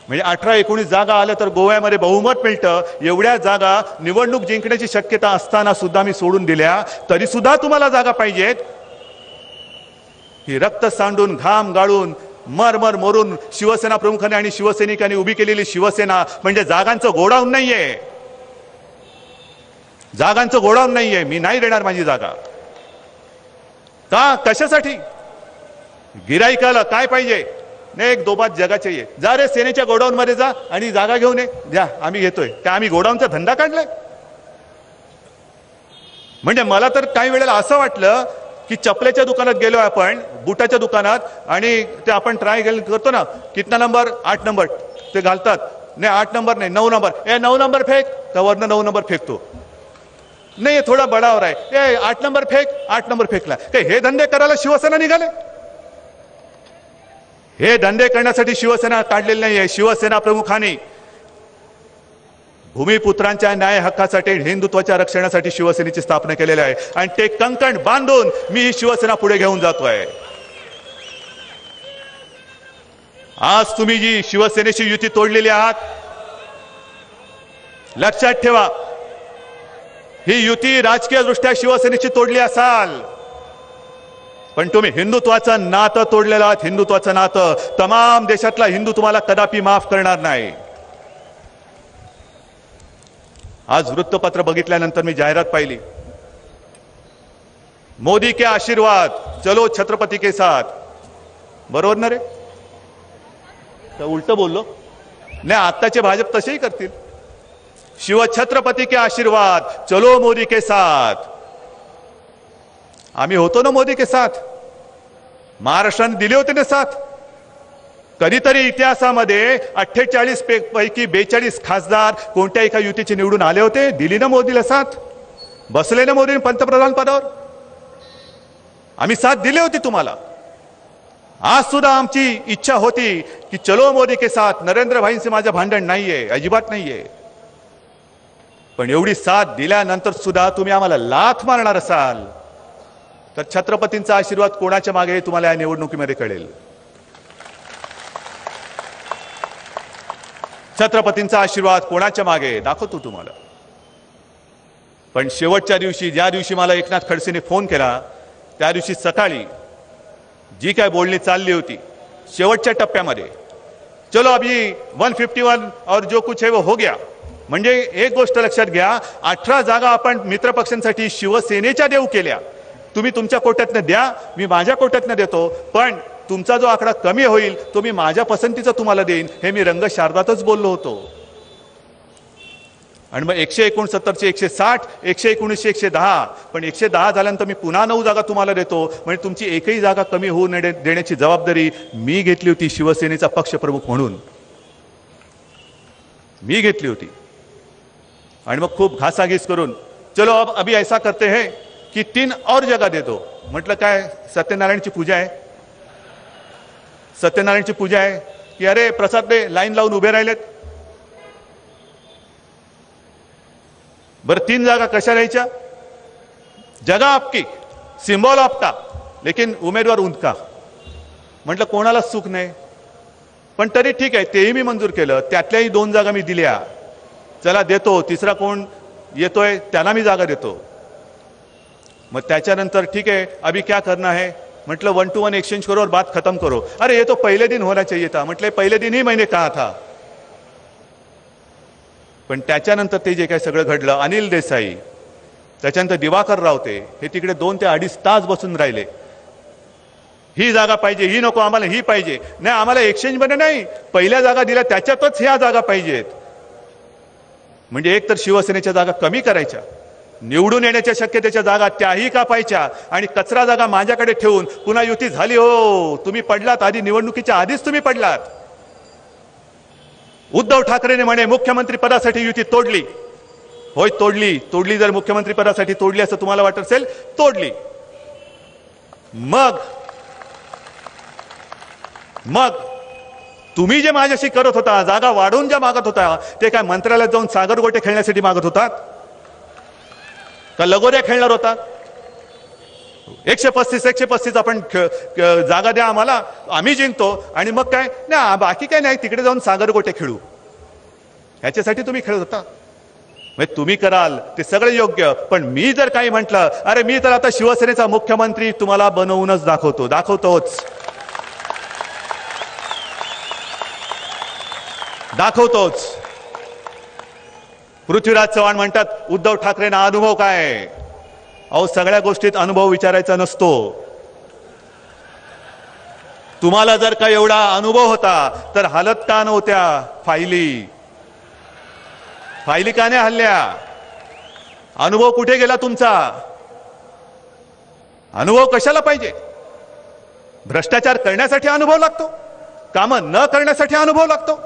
म्हणजे 18-19 जागा आल्या तर गोव्यामध्ये बहुमत मिळतं. एवढ्या जागा निवडणूक जिंकण्याची शक्यता असताना सुद्धा मी सोडून दिल्या. तरी सुद्धा तुम्हाला जागा पाहिजेत. ही रक्त सांडून घाम गाळून मरमर मरून शिवसेना प्रमुखांनी आणि शिवसैनिकांनी उभी केलेली शिवसेना म्हणजे जागांचं गोडाऊन नाहीये. जागांचं गोडाऊन नाहीये. मी नाही देणार माझी जागा. का? कशासाठी? गिराईकाला काय पाहिजे? नाही, एक दोबात जगा चाहिए. जा रे सेनेच्या गोडाऊन मध्ये जा आणि जागा घेऊन ये. द्या, आम्ही घेतोय. त्या आम्ही गोडाऊनचा धंदा काढलाय. म्हणजे मला तर काही वेळेला असं वाटलं की चपलेच्या दुकानात गेलो आपण, बुटाच्या दुकानात, आणि ते आपण ट्राय करतो ना, कितना नंबर? 8 नंबर ते घालतात. नाही 8 नंबर नाही 9 नंबर. 9 number fake. तर वरनं 9 नंबर फेकतो. नाही थोडा बडावर आहे. 8 नंबर फेक. 8 नंबर फेकला. हे धंदे करायला शिवसेना निघाले? हे धंदे करण्यासाठी शिवसेना काढलेली नाहीये. शिवसेना प्रमुखांनी भूमिपुत्रांच्या न्याय हक्कासाठी, हिंदुत्वाच्या रक्षणासाठी शिवसेनेची स्थापना केलेली आहे आणि ते कंकण बांधून मी ही शिवसेना पुढे घेऊन जातोय. आज तुम्ही जी शिवसेनेची युती तोडलेली आहात, लक्षात ठेवा, ही युती राजकीय दृष्ट्या शिवसेनेची तोडली असाल, पण तुम्ही हिंदुत्वाचं नातं तोडलेलं आहात. हिंदुत्वाचं नातं तमाम देशातला हिंदू तुम्हाला कदापि माफ करणार नाही. आज वृत्तपत्र बघितल्यानंतर मी जाहिरात पाहिली, मोदी के आशीर्वाद, चलो छत्रपती के साथ. बरोबर ना रे? तर उलट बोललो नाही. आत्ताचे भाजप तसेही करतील. शिवछत्रपती के आशीर्वाद, चलो मोदी के साथ. आम्ही होतो ना मोदी के साथ. महाराष्ट्राने दिले होते ना साथ. कधीतरी इतिहासामध्ये 48 पैकी 42 खासदार कोणत्या एका युतीचे निवडून आले होते? दिली ना मोदीला साथ. बसले ना मोदी पंतप्रधान पदावर. आम्ही साथ दिली होती तुम्हाला. आज सुद्धा आमची इच्छा होती की चलो मोदी के साथ. नरेंद्र भाईंचे माझं भांडण नाहीये, अजिबात नाहीये. पण एवढी साथ दिल्यानंतर सुद्धा तुम्ही आम्हाला लाथ मारणार असाल तर छत्रपतींचा आशीर्वाद कोणाच्या मागे आहे तुम्हाला या निवडणुकीमध्ये कळेल. छत्रपतींचा आशीर्वाद कोणाच्या मागे दाखवतो तुम्हाला. पण शेवटच्या दिवशी, ज्या दिवशी मला एकनाथ खडसेने फोन केला, त्या दिवशी सकाळी जी काय बोलणी चालली होती शेवटच्या टप्प्यामध्ये, चलो अभी 151 और जो कुछ है वो हो गया. म्हणजे एक गोष्ट लक्षात घ्या, 18 जागा आपण मित्रपक्षांसाठी शिवसेनेच्या देऊ केल्या. तुम्ही तुमच्या कोट्यातनं द्या, मी माझ्या कोट्यातनं देतो, पण तुमचा जो आकडा कमी होईल तो मी माझ्या पसंतीचा तुम्हाला देईन, हे मी रंगशारदातच बोललो होतो. आणि मग 169चे 160, 119चे 110, पण 110 झाल्यानंतर मी पुन्हा 9 जागा तुम्हाला देतो. म्हणजे तुमची एकही जागा कमी होऊ न देण्याची जबाबदारी मी घेतली होती. शिवसेनेचा पक्षप्रमुख म्हणून मी घेतली होती. आणि मग खूप घासाघीस करून चलो अब अभी ऐसा करते हैं की 3 और जगह दे दो. म्हटलं काय सत्यनारायणची पूजा आहे? सत्यनारायणची पूजा आहे की अरे प्रसाद दे, लाईन लावून उभे राहिलेत. बरं 3 जागा कशा राहायच्या? जगा आपकी, सिंबॉल आपका, लेकिन उमेदवार उनका. म्हटलं कोणालाच सुख नाही, पण तरी ठीक आहे, तेही मी मंजूर केलं. त्यातल्याही 2 जागा मी दिल्या. चला देतो, तिसरा कोण येतोय त्यांना मी जागा देतो. मग त्याच्यानंतर ठीक आहे, अभी क्या करना है? म्हटलं 1 to 1 एक्सचेंज करो और बात खत्म करो. अरे ये तो पहले दिन होना चाहिए था. म्हटलं पहले दिन ही मैंने कहा था. पण त्याच्यानंतर ते जे काही सगळं घडलं, अनिल देसाई, त्याच्यानंतर दिवाकर रावते, हे तिकडे 2 ते 2.5 तास बसून राहिले. ही जागा पाहिजे, ही नको, आम्हाला ही पाहिजे. नाही, आम्हाला एक्सचेंज मध्ये नाही, पहिल्या जागा दिल्या त्याच्यातच ह्या जागा पाहिजेत. म्हणजे एक तर शिवसेनेच्या जागा कमी करायच्या, निवडून येण्याच्या शक्यतेच्या जागा त्याही कापायच्या आणि कचरा जागा माझ्याकडे ठेवून पुन्हा युती झाली. हो, तुम्ही पडलात आधी, निवडणुकीच्या आधीच तुम्ही पडलात. उद्धव ठाकरेने म्हणे मुख्यमंत्री पदासाठी युती तोडली. होय, तोडली. जर मुख्यमंत्री पदासाठी तोडली असं तुम्हाला वाटत असेल, तोडली. मग तुम्ही जे माझ्याशी करत होता, जागा वाढवून ज्या मागत होता, ते काय मंत्रालयात जाऊन सागर गोटे खेळण्यासाठी मागत होतात का लगोऱ्या खेळणार होतात? 135 आपण जागा द्या आम्हाला, आम्ही जिंकतो आणि मग काय नाही, बाकी काय नाही, तिकडे जाऊन सागर गोटे खेळू, ह्याच्यासाठी तुम्ही खेळत होता. म्हणजे तुम्ही कराल ते सगळं योग्य, पण मी जर काही म्हटलं, अरे मी तर आता शिवसेनेचा मुख्यमंत्री तुम्हाला बनवूनच दाखवतोच. पृथ्वीराज चव्हाण म्हणतात उद्धव ठाकरेंना अनुभव काय? अहो, सगळ्या गोष्टीत अनुभव विचारायचा नसतो. तुम्हाला जर का एवढा अनुभव होता तर हलत का नव्हत्या फायली का नाही हल्ल्या? अनुभव कुठे गेला तुमचा? अनुभव कशाला पाहिजे? भ्रष्टाचार करण्यासाठी अनुभव लागतो, कामं न करण्यासाठी अनुभव लागतो.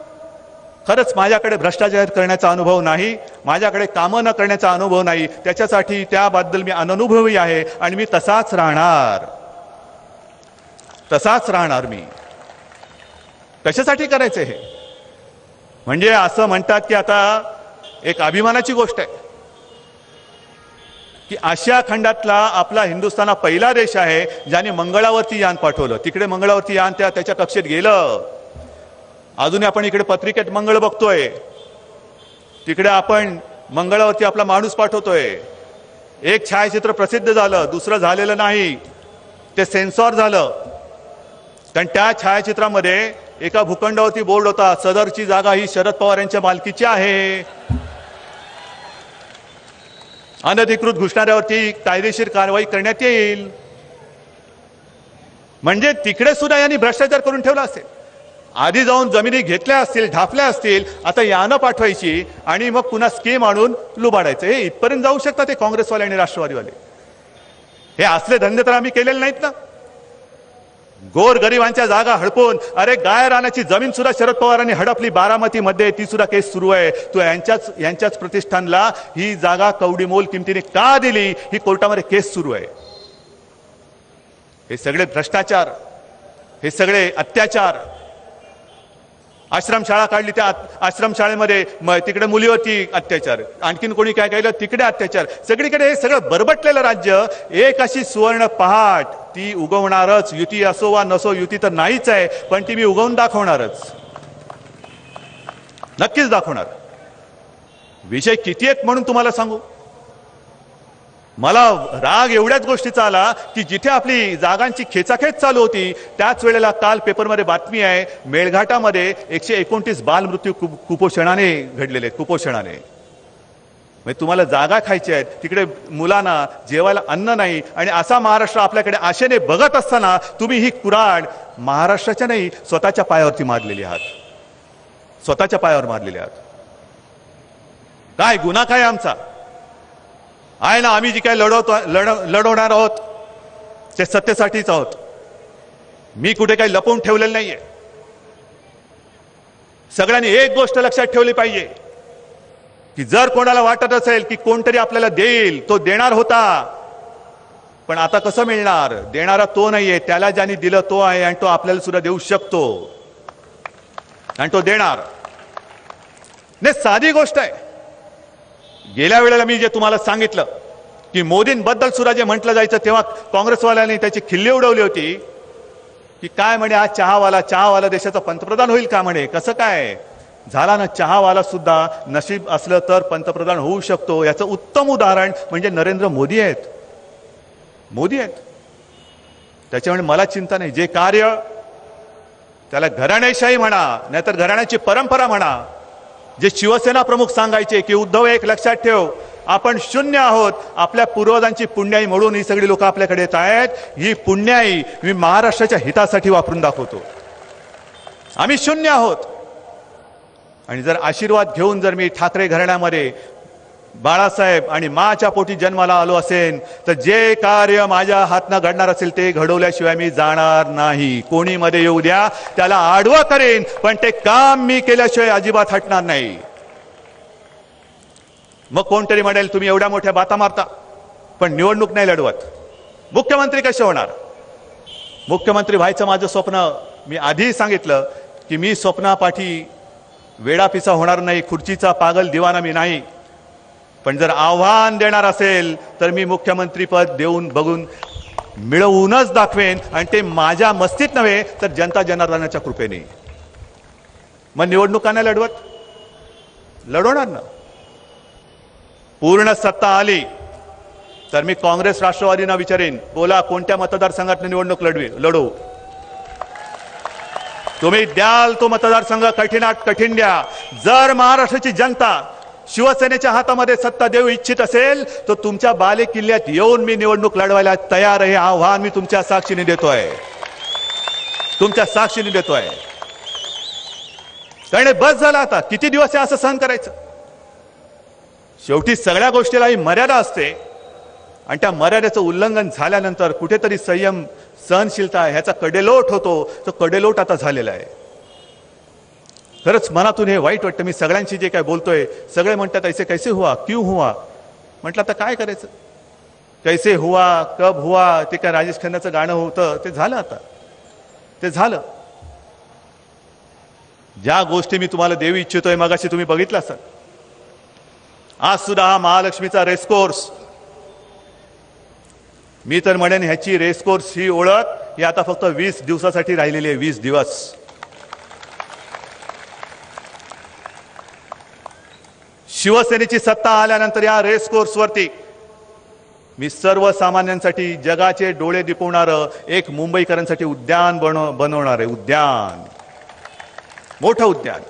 खरंच माझ्याकडे भ्रष्टाचार करण्याचा अनुभव नाही, माझ्याकडे कामं न करण्याचा अनुभव नाही, त्याच्यासाठी त्याबद्दल मी अननुभवी आहे आणि मी तसाच राहणार. मी कशासाठी करायचं हे? म्हणजे असं म्हणतात की आता एक अभिमानाची गोष्ट आहे की आशिया खंडातला आपला हिंदुस्थान हा पहिला देश आहे ज्याने मंगळावरती यान पाठवलं. तिकडे मंगळावरती यान त्याच्या कक्षेत गेलं. अजूनही आपण इकडे पत्रिकेत मंगळ बघतोय, तिकडे आपण मंगळावरती आपला माणूस पाठवतोय. एक छायाचित्र प्रसिद्ध झालं, दुसरं झालेलं नाही, ते सेन्सॉर झालं. कारण त्या छायाचित्रामध्ये एका भूखंडावरती बोर्ड होता, सदरची जागा ही शरद पवार यांच्या मालकीची आहे. अनधिकृत घुसणाऱ्यावरती कायदेशीर कारवाई करण्यात येईल. म्हणजे तिकडे सुद्धा यांनी भ्रष्टाचार करून ठेवला असेल. आधी जाऊन जमिनी घेतल्या असतील, ढापल्या असतील, आता यानं पाठवायची आणि मग पुन्हा स्कीम आणून लुबाडायचं. हे इथपर्यंत जाऊ शकतात ते काँग्रेसवाले आणि राष्ट्रवादीवाले. हे असले धंदे तर आम्ही केलेले नाहीत ना. गोरगरिबांच्या जागा हडपून, अरे गाय रानाची जमीन सुद्धा शरद पवारांनी हडपली बारामतीमध्ये, ती सुद्धा केस सुरू आहे. तो यांच्याच प्रतिष्ठानला ही जागा कवडीमोल किमतीने का दिली, ही कोर्टामध्ये केस सुरू आहे. हे सगळे भ्रष्टाचार, हे सगळे अत्याचार. आश्रमशाळा काढली, त्या आश्रमशाळेमध्ये तिकडे मुलीवरती अत्याचार, आणखीन कोणी काय केलं तिकडे अत्याचार. सगळीकडे हे सगळं बरबटलेलं राज्य. एक अशी सुवर्ण पहाट, ती उगवणारच. युती असो वा नसो, युती तर नाहीच आहे, पण ती मी उगवून दाखवणारच, नक्कीच दाखवणार. विषय किती आहेत म्हणून तुम्हाला सांगू, मला राग एवढ्याच गोष्टीचा आला की जिथे आपली जागांची खेचाखेच चालू होती त्याच वेळेला काल पेपरमध्ये बातमी आहे, मेळघाटामध्ये 129 बालमृत्यू कुपोषणाने घडलेले, कुपोषणाने. म्हणजे तुम्हाला जागा खायच्या आहेत, तिकडे मुलांना जेवायला अन्न नाही, आणि असा महाराष्ट्र आपल्याकडे आशेने बघत असताना तुम्ही ही कुऱ्हाड महाराष्ट्राच्या नाही, स्वतःच्या पायावरती मारलेली आहात. स्वतःच्या पायावर मारलेली आहात. काय गुन्हा काय आमचा आहे ना? आम्ही जी काय लढवणार आहोत ते सत्तेसाठीच आहोत. मी कुठे काही लपवून ठेवलेलं नाहीये. सगळ्यांनी एक गोष्ट लक्षात ठेवली पाहिजे की जर कोणाला वाटत असेल की कोणतरी आपल्याला देईल, तो देणार होता, पण आता कसं मिळणार? देणारा तो नाहीये, त्याला ज्यांनी दिलं तो आहे, आणि तो आपल्याला सुद्धा देऊ शकतो, आणि तो देणार. नाही, साधी गोष्ट आहे. गेल्या वेळेला मी जे तुम्हाला सांगितलं की मोदींबद्दल सुद्धा जे म्हटलं जायचं, तेव्हा काँग्रेसवाल्यांनी त्याची खिल्ली उडवली होती की काय म्हणे, आज चहावाला देशाचा पंतप्रधान होईल का म्हणे. कसं काय झाला ना, चहावाला सुद्धा नशीब असलं तर पंतप्रधान होऊ शकतो. याचं उत्तम उदाहरण म्हणजे नरेंद्र मोदी आहेत. त्याच्यामुळे मला चिंता नाही. जे कार्य, त्याला घराणेशाही म्हणा नाहीतर घराण्याची परंपरा म्हणा, जे शिवसेना प्रमुख सांगायचे की उद्धव एक लक्षात ठेव, आपण शून्य आहोत, आपल्या पूर्वजांची पुण्याई म्हणून ही सगळी लोक आपल्याकडे येत आहेत. ही पुण्याई मी महाराष्ट्राच्या हितासाठी वापरून दाखवतो. आम्ही शून्य आहोत. आणि जर आशीर्वाद घेऊन जर मी ठाकरे घराण्यामध्ये बाळासाहेब आणि माच्या पोटी जन्माला आलो असेल तर जे कार्य माझ्या हातनं घडणार असेल ते घडवल्याशिवाय मी जाणार नाही. कोणी मध्ये येऊ द्या, त्याला आडवं करेन, पण ते काम मी केल्याशिवाय अजिबात हटणार नाही. मग कोणतरी म्हणेल तुम्ही एवढ्या मोठ्या बाता मारता पण निवडणूक नाही लढवत, मुख्यमंत्री कसे होणार? मुख्यमंत्री व्हायचं माझं स्वप्न, मी आधी सांगितलं की मी स्वप्नापाठी वेडापिसा होणार नाही, खुर्चीचा पागल दिवाना मी नाही. पण जर आव्हान देणार असेल तर मी मुख्यमंत्री पद देऊन बघून मिळवूनच दाखवेन, आणि ते माझ्या मस्तीत नव्हे तर जनता जनार्दनाच्या कृपेने. मग निवडणुका नाही लढवत, लढवणार ना. पूर्ण सत्ता आली तर मी काँग्रेस राष्ट्रवादींना विचारेन, बोला कोणत्या मतदारसंघात निवडणूक लढवू? तुम्ही द्याल तो मतदारसंघ कठीणात कठीण द्या. जर महाराष्ट्राची जनता शिवसेनेच्या हातामध्ये सत्ता देऊ इच्छित असेल तर तुमच्या बाले किल्ल्यात येऊन मी निवडणूक लढवायला तयार आहे. आव्हान मी तुमच्या साक्षीने देतोय, तुमच्या साक्षीने देतोय. कारण बस झालं आता, किती दिवस असं सहन करायचं? शेवटी सगळ्या गोष्टीला ही मर्यादा असते, आणि त्या मर्यादेचं उल्लंघन झाल्यानंतर कुठेतरी संयम, सहनशीलता ह्याचा कडेलोट होतो. तो कडेलोट आता झालेला आहे. खरंच मनातून हे वाईट वाटतं. मी सगळ्यांशी जे काय बोलतोय, सगळे म्हणतात ऐसे कैसे हुआ, क्यों हुआ? म्हटलं आता काय करायचं? कैसे हुआ, कब हुआ, ते काय राजेश खन्नाचं गाणं होतं ते झालं. आता ते झालं. ज्या गोष्टी मी तुम्हाला देऊ इच्छितोय मगाशी तुम्ही बघितलं असाल. आज सुद्धा हा महालक्ष्मीचा रेसकोर्स, मी तर म्हणेन ह्याची रेसकोर्स ही ओळख ही आता फक्त 20 दिवसासाठी राहिलेली आहे. 20 दिवस. शिवसेनेची सत्ता आल्यानंतर या रेसकोर्सवरती मी सर्वसामान्यांसाठी जगाचे डोळे दिपवणारं एक मुंबईकरांसाठी उद्यान बनवणार आहे. उद्यान, मोठं उद्यान,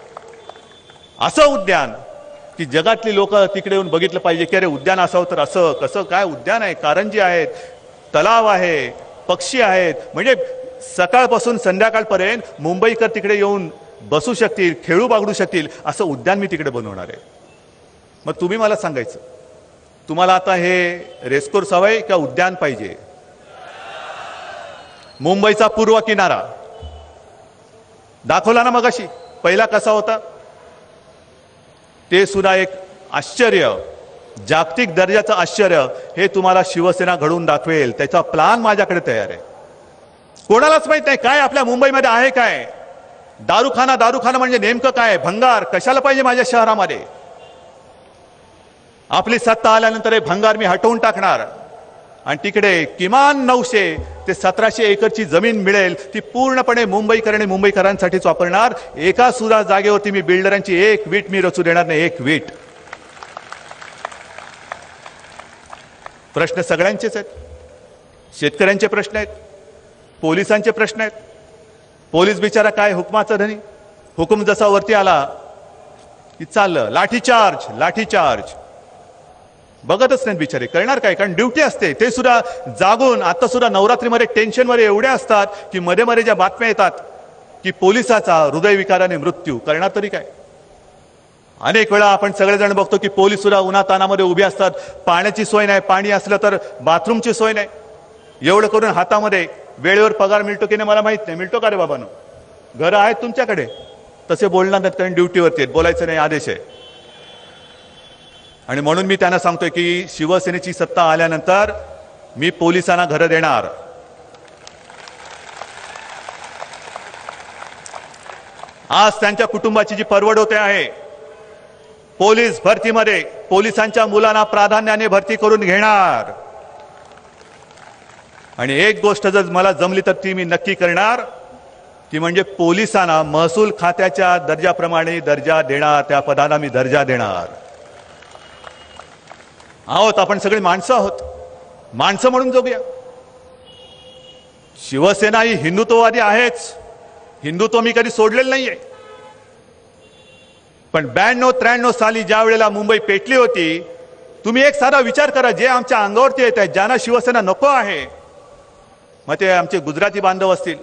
असं उद्यान की जगातली लोक तिकडे येऊन बघितलं पाहिजे की अरे उद्यान असावं तर असं कसं काय उद्यान आहे. कारंजी आहेत, तलाव आहे, पक्षी आहेत, म्हणजे सकाळपासून संध्याकाळपर्यंत मुंबईकर तिकडे येऊन बसू शकतील, खेळू बागडू शकतील असं उद्यान मी तिकडे बनवणार आहे. मग तुम्ही मला सांगायचं, तुम्हाला आता हे रेसकोर्स हवंय का उद्यान पाहिजे? मुंबईचा पूर्व किनारा दाखवला ना मगाशी, पहिला कसा होता ते सुद्धा एक आश्चर्य, जागतिक दर्जाचं आश्चर्य हे तुम्हाला शिवसेना घडवून दाखवेल. त्याचा प्लान माझ्याकडे तयार आहे. कोणालाच माहित नाही काय आपल्या मुंबईमध्ये आहे काय. दारूखाना, दारूखाना म्हणजे नेमकं काय? भंगार कशाला पाहिजे माझ्या शहरामध्ये? आपली सत्ता आल्यानंतर हे भंगार मी हटवून टाकणार, आणि तिकडे किमान 900 ते 1700 एकरची जमीन मिळेल. ती पूर्णपणे मुंबईकरांसाठीच वापरणार. एका सुद्धा जागेवरती मी बिल्डरांची एक वीट मी रचू देणार नाही. एक वीट. प्रश्न सगळ्यांचेच आहेत. शेतकऱ्यांचे प्रश्न आहेत, पोलिसांचे प्रश्न आहेत. पोलीस बिचारा काय हुकमाचा धनी, हुकुम जसा वरती आला की चाललं लाठीचार्ज, लाठीचार्ज. बघतच नाहीत बिचारे, करणार काय? कारण ड्युटी असते. ते सुद्धा जागून, आता सुद्धा नवरात्रीमध्ये टेन्शनमध्ये एवढ्या असतात की मध्ये मध्ये ज्या बातम्या येतात की पोलिसाचा हृदयविकाराने मृत्यू, करणार तरी काय? अनेक वेळा आपण सगळेजण बघतो की पोलीस सुद्धा उन्हातानामध्ये उभे असतात. पाण्याची सोय नाही, पाणी असलं तर बाथरूमची सोय नाही. एवढं करून हातामध्ये वेळेवर पगार मिळतो की नाही मला माहित नाही. मिळतो का रे बाबांनो? घरं आहेत तुमच्याकडे? तसे बोलणार नाहीत कारण ड्युटीवरती आहेत, बोलायचं नाही, आदेश आहे. आणि म्हणून मी त्यांना सांगतोय की शिवसेनेची सत्ता आल्यानंतर मी पोलिसांना घरं देणार. आज त्यांच्या कुटुंबाची जी परवड होते आहे, पोलीस भरतीमध्ये पोलिसांच्या मुलांना प्राधान्याने भरती करून घेणार. आणि एक गोष्ट जर मला जमली तर ती मी नक्की करणार, ती म्हणजे पोलिसांना महसूल खात्याच्या दर्जाप्रमाणे दर्जा देणार. त्या पदाला मी दर्जा देणार. आहोत आपण सगळे माणसं आहोत, माणसं म्हणून जगूया. शिवसेना ही हिंदुत्ववादी आहेच. हिंदुत्व मी कधी सोडलेलं नाहीये. पण 92-93 साली ज्या वेळेला मुंबई पेटली होती, तुम्ही एक साधा विचार करा, जे आमच्या अंगावरती येत आहे, ज्यांना शिवसेना नको आहे, मग ते आमचे गुजराती बांधव असतील,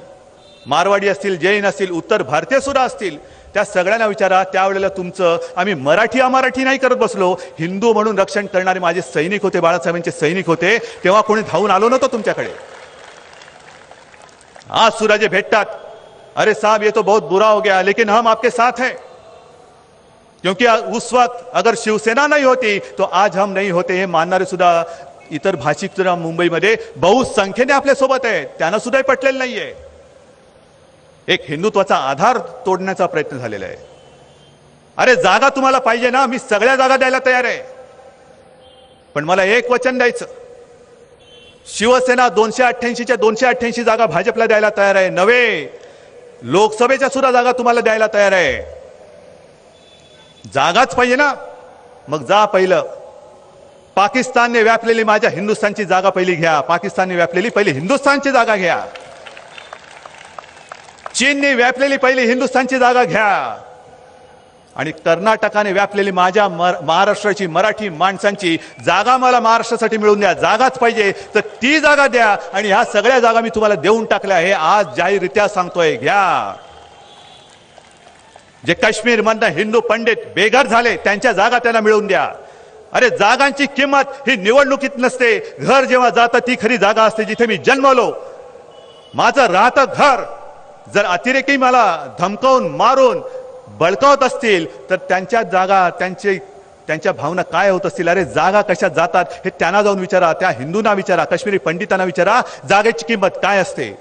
मारवाडी असतील, जैन असतील, उत्तर भारतीय सुद्धा असतील, त्या सगळ्यांना विचारा. त्यावेळेला तुमचं आम्ही मराठी नाही करत बसलो. हिंदू म्हणून रक्षण करणारे माझे सैनिक होते, बाळासाहेबांचे सैनिक होते. तेव्हा कोणी धावून आलो नव्हतं तुमच्याकडे. आज सूरज भेटतात, अरे साहब ये तो बहुत बुरा हो गया लेकिन हम आपके साथ हैं, क्योंकि उस वक्त अगर शिवसेना नहीं होती तो आज हम नहीं होते. हे मानणारे सुद्धा इतर भाषिक सुद्धा मुंबईमध्ये बहुसंख्येने आपल्या सोबत आहे. त्यांना सुद्धा पटलेलं नाहीये. एक हिंदुत्वाचा आधार तोडण्याचा प्रयत्न झालेला आहे. अरे जागा तुम्हाला पाहिजे ना, मी सगळ्या जागा द्यायला तयार आहे. पण मला एक वचन द्यायचं, शिवसेना 288च्या 288 जागा भाजपला द्यायला तयार आहे. नव्हे, लोकसभेच्या सुद्धा जागा तुम्हाला द्यायला तयार आहे. जागाच पाहिजे ना, मग जा पहिलं. पाकिस्तानने व्यापलेली माझ्या हिंदुस्थानची जागा पहिली घ्या. पाकिस्तानने व्यापलेली पहिली हिंदुस्थानची जागा घ्या. चीनने व्यापलेली पहिली हिंदुस्थानची जागा घ्या. आणि कर्नाटकाने व्यापलेली माझ्या महाराष्ट्राची मराठी माणसांची जागा मला महाराष्ट्रासाठी मिळवून द्या. जागाच पाहिजे तर ती जागा द्या. आणि ह्या सगळ्या जागा मी तुम्हाला देऊन टाकल्या. हे आज जाहीररित्या सांगतोय, घ्या. जे काश्मीर मधनं हिंदू पंडित बेघर झाले त्यांच्या जागा त्यांना मिळवून द्या. अरे जागांची किंमत ही निवडणुकीत नसते. घर जेव्हा जातं ती खरी जागा असते, जिथे मी जन्मलो. माझं राहतं घर जर अतिरेकी मला धमकावून मारून बळकावत असतील तर त्यांच्या जागा, त्यांच्या भावना काय होत असतील. अरे जागा कशा जातात हे त्यांना जाऊन विचारा. त्या हिंदूंना विचारा, काश्मीरी पंडितांना विचारा, जागेची किंमत काय असते.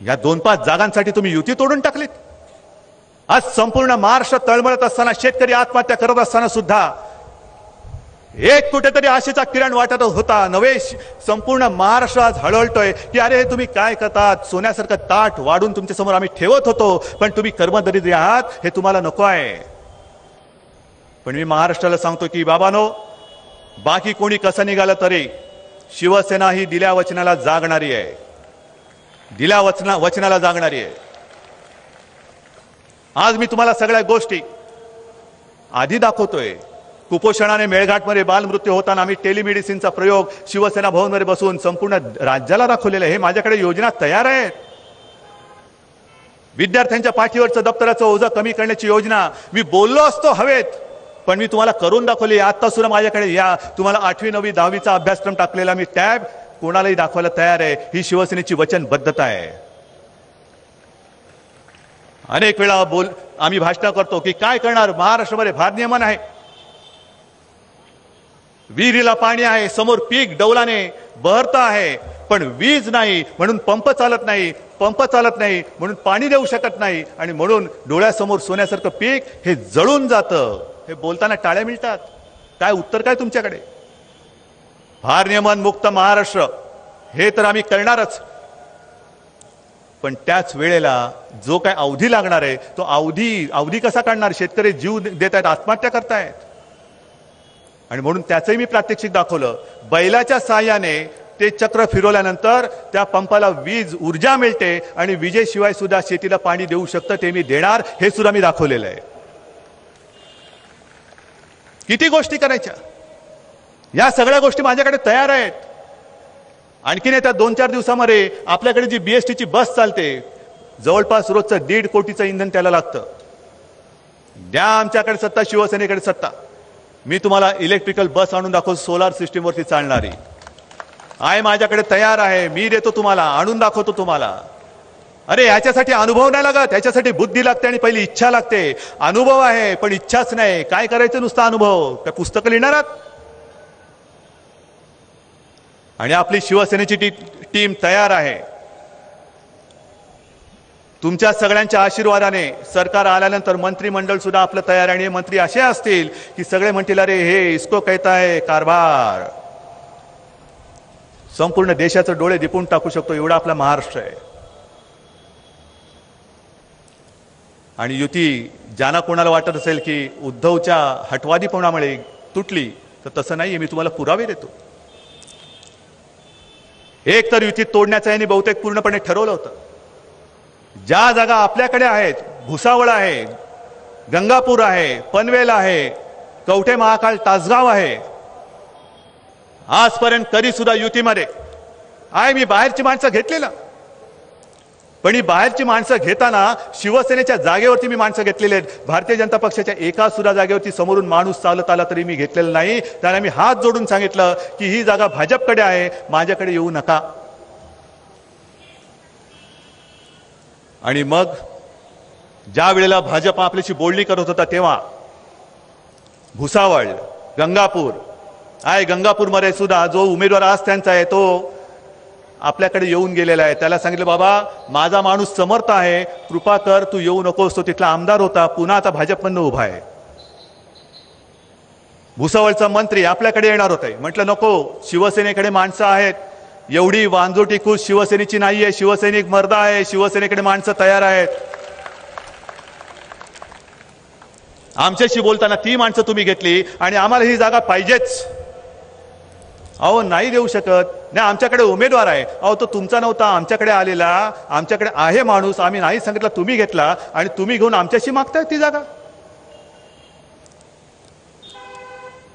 या 2-5 जागांसाठी तुम्ही युती तोडून टाकलीत. आज संपूर्ण महाराष्ट्र तळमळत असताना, शेतकरी आत्महत्या करत असताना सुद्धा एक कुठेतरी आशेचा किरण वाटत होता. नवे, संपूर्ण महाराष्ट्र आज हळहळतोय की अरे तुम्ही काय करतात. सोन्यासारखं ताट वाढून तुमच्या समोर आम्ही ठेवत होतो, पण तुम्ही कर्मदरिद्री आहात, हे तुम्हाला नको आहे. पण मी महाराष्ट्राला सांगतो की बाबानो, बाकी कोणी कसं निघालं तरी शिवसेना ही दिल्या वचनाला जागणारी आहे. दिल्या वचनाला जागणारी आहे. आज मी तुम्हाला सगळ्या गोष्टी आधी दाखवतोय. कुपोषणाने मेळघाटमध्ये बालमृत्यू होताना आम्ही टेलिमेडिसिनचा प्रयोग शिवसेना भवनमध्ये बसून संपूर्ण राज्याला दाखवलेला आहे. हे माझ्याकडे योजना तयार आहेत. विद्यार्थ्यांच्या पाठीवरचं दप्तराचं ओझं कमी करण्याची योजना मी बोललो असतो हवेत, पण मी तुम्हाला करून दाखवली. आता सुद्धा माझ्याकडे या तुम्हाला 8वी 9वी 10वीचा अभ्यासक्रम टाकलेला मी टॅब कोणालाही दाखवायला तयार आहे. ही शिवसेनेची वचनबद्धता आहे. अनेक वेळा आम्ही भाषण करतो की काय करणार, महाराष्ट्रामध्ये भारनियमन आहे, विहिरीला पाणी आहे, समोर पीक डौलाने बहरत आहे, पण वीज नाही म्हणून पंप चालत नाही, पंप चालत नाही म्हणून पाणी देऊ शकत नाही, आणि म्हणून डोळ्यासमोर सोन्यासारखं पीक हे जळून जातं. हे बोलताना टाळ्या मिळतात. काय उत्तर काय तुमच्याकडे? भारनियमन मुक्त महाराष्ट्र हे तर आम्ही करणारच, पण त्याच वेळेला जो काय अवधी लागणार आहे तो अवधी कसा काढणार? शेतकरी जीव देत आहेत, आत्महत्या करतायत, आणि म्हणून त्याचंही मी प्रात्यक्षिक दाखवलं. बैलाच्या साहाय्याने ते चक्र फिरवल्यानंतर त्या पंपाला वीज ऊर्जा मिळते आणि विजेशिवाय सुद्धा शेतीला पाणी देऊ शकतं. ते मी देणार, हे सुद्धा मी दाखवलेलं आहे. किती गोष्टी करायच्या, या सगळ्या गोष्टी माझ्याकडे तयार आहेत. आणखीन त्या 2-4 दिवसामध्ये आपल्याकडे जी BSTची बस चालते, जवळपास रोजचं 1.5 कोटीचं इंधन त्याला लागतं. द्या आमच्याकडे सत्ता, शिवसेनेकडे सत्ता, मी तुम्हाला इलेक्ट्रिकल बस आणून दाखवतो, सोलार सिस्टीमवरती चालणारी आहे, माझ्याकडे तयार आहे. मी देतो तुम्हाला, आणून दाखवतो तुम्हाला. अरे याच्यासाठी अनुभव नाही लागत, याच्यासाठी बुद्धी लागते आणि पहिली इच्छा लागते. अनुभव आहे पण इच्छाच नाही. काय करायचं नुसता अनुभव? काय पुस्तकं लिहिणार आहात? आणि आपली शिवसेनेची टीम तयार आहे. तुमच्या सगळ्यांच्या आशीर्वादाने सरकार आल्यानंतर मंत्रिमंडळ सुद्धा आपलं तयार आहे. आणि मंत्री असे असतील की सगळे म्हणतील अरे हे इसको कहता है कारभार. संपूर्ण देशाचे डोळे दिपून टाकू शकतो एवढा आपला महाराष्ट्र आहे. आणि युती ज्यांना कोणाला वाटत असेल की उद्धवच्या हटवादीपणामुळे तुटली, तर तसं नाही. मी तुम्हाला पुरावे देतो. एक तर युती तोडण्याचं यांनी बहुतेक पूर्णपणे ठरवलं होतं. ज्या जागा आपल्याकडे आहेत, भुसावळ आहे, गंगापूर आहे, पनवेल आहे, कवठे महाकाळ, तासगाव आहे, आजपर्यंत कधी सुद्धा युतीमध्ये आहे. मी बाहेरची माणसं घेतलेलं, पण ही बाहेरची माणसं घेताना शिवसेनेच्या जागेवरती मी माणसं घेतलेली आहेत. भारतीय जनता पक्षाच्या एका सुद्धा जागेवरती समोरून माणूस चालत आला तरी मी घेतलेला नाही. त्याने मी हात जोडून सांगितलं की ही जागा भाजपकडे आहे, माझ्याकडे येऊ नका. आणि मग ज्या वेळेला भाजप आपल्याशी बोलणी करत होता तेव्हा भुसावळ, गंगापूर आहे, गंगापूरमध्ये सुद्धा जो उमेदवार आज त्यांचा आहे तो आपल्याकडे येऊन गेलेला आहे. त्याला सांगितलं बाबा माझा माणूस समर्थ आहे, कृपा कर तू येऊ नकोस. तो तिथला आमदार होता, पुन्हा आता भाजपमधनं उभा आहे. भुसावळचा मंत्री आपल्याकडे येणार होते, म्हटलं नको, शिवसेनेकडे माणसं आहेत. एवढी वांजोटी खुश शिवसेनेची नाहीये, शिवसैनिक मर्द आहे, शिवसेनेकडे माणसं तयार आहेत. आमच्याशी बोलताना ती माणसं तुम्ही घेतली आणि आम्हाला ही जागा पाहिजेच. अहो नाही देऊ शकत, नाही आमच्याकडे उमेदवार आहे. अहो तो तुमचा नव्हता, आमच्याकडे आलेला, आमच्याकडे आहे माणूस, आम्ही नाही सांगितलं, तुम्ही घेतला आणि तुम्ही घेऊन आमच्याशी मागताय ती जागा.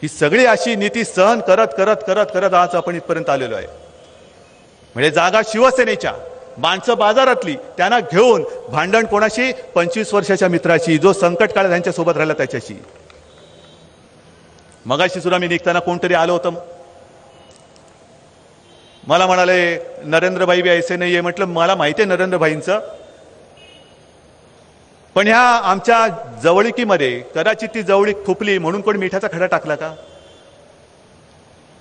ही सगळी अशी नीती सहन करत करत करत करत आज आपण इथपर्यंत आलेलो आहे. म्हणजे जागा शिवसेनेच्या, माणसं बाजारातली, त्यांना घेऊन भांडण कोणाशी? 25 वर्षाच्या मित्राशी, जो संकट काळात त्यांच्या सोबत राहिला त्याच्याशी. मगाशी सुद्धा मी निघताना कोणतरी आलं होतं, मला म्हणाले नरेंद्रभाई बी ऐसे नाहीये. म्हटलं मला माहिती आहे नरेंद्रभाईंचं, पण ह्या आमच्या जवळीकीमध्ये कदाचित ती जवळीक खुपली म्हणून कोण मिठाचा खडा टाकला का?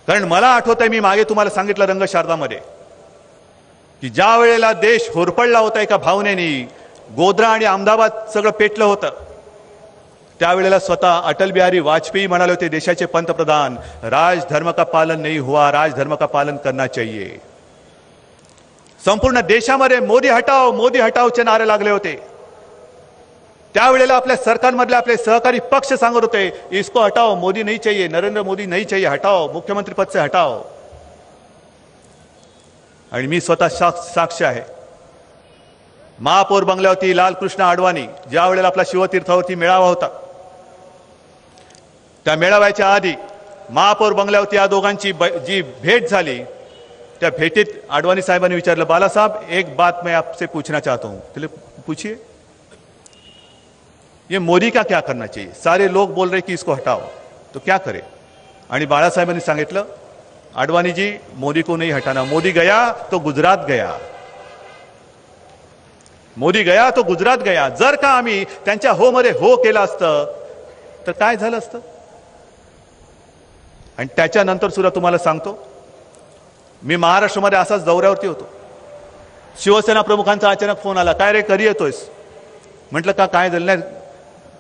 कारण मला आठवत आहे, मी मागे तुम्हाला सांगितलं रंगशारदामध्ये की ज्या वेळेला देश होरपळला होता एका भावनेने, गोध्रा आणि अहमदाबाद सगळं पेटलं होतं, त्यावेळेला स्वतः अटल बिहारी वाजपेयी म्हणाले होते, देशाचे पंतप्रधान, राजधर्म का पालन नहीं हुआ, राजधर्म का पालन करना चाहिए. संपूर्ण देशामध्ये मोदी हटाओचे नारे लागले होते. त्यावेळेला आपल्या सरकारमधले आपले सहकारी पक्ष सांगत होते, इसको हटाओ, मोदी नहीं चाहिए, नरेंद्र मोदी नहीं चाहिए, हटाओ, मुख्यमंत्री पद से हटाओ. आणि मी स्वतः साक्ष आहे. महापौर बंगल्यावरती लालकृष्ण अडवाणी ज्या वेळेला आपला शिवतीर्थावरती मेळावा होता, त्या मेळाव्याच्या आधी महापौर बंगल्यावरती या दोघांची जी भेट झाली, त्या भेटीत अडवाणी साहेबांनी विचारलं, बाला साहब एक बात मैं आपसे पूछना चाहता हूं. चलिए पूछिए. ये मोदी का क्या करना चाहिए? सारे लोग बोल रहे कि इसको हटाओ, तो क्या करे? आणि बाळासाहेबांनी सांगितलं, अडवाणी जी मोदी को नहीं हटाना, मोदी गया तो गुजरात गया, मोदी गया तो गुजरात गया. जर का आम्ही त्यांच्या हो मध्ये हो केलं असतं तर काय झालं असतं? आणि त्याच्यानंतर सुद्धा तुम्हाला सांगतो, मी महाराष्ट्रामध्ये असाच दौऱ्यावरती होतो, शिवसेना प्रमुखांचा अचानक फोन आला, काय रे कधी येतोयस? म्हटलं का काय झालं? नाही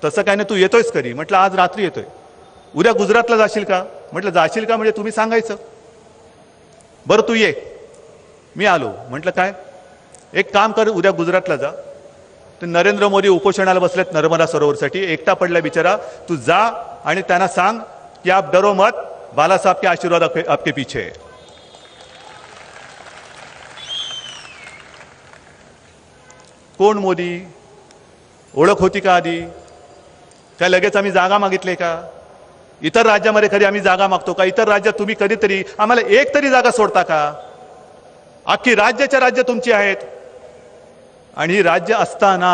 तसं काय नाही, तू येतोयस कधी? म्हटलं आज रात्री येतोय. उद्या गुजरातला जाशील का? म्हटलं जाशील का म्हणजे तुम्ही सांगायचं. बरं तू ये. मी आलो. म्हटलं काय? एक काम कर, उद्या गुजरातला जा. तर नरेंद्र मोदी उपोषणाला बसलेत नर्मदा सरोवरसाठी, एकटा पडला बिचारा, तू जा आणि त्यांना सांग की आप डरो मत, बाला साहब के आशीर्वाद आपके पीछे है. कोण मोदी? ओळख होती का आधी? काय लगेच आम्ही जागा मागितले का? इतर राज्यामध्ये कधी आम्ही जागा मागतो का? इतर राज्यात तुम्ही कधीतरी आम्हाला एक तरी जागा सोडता का? अख्खी राज्याच्या राज्य तुमची आहेत. आणि ही राज्य असताना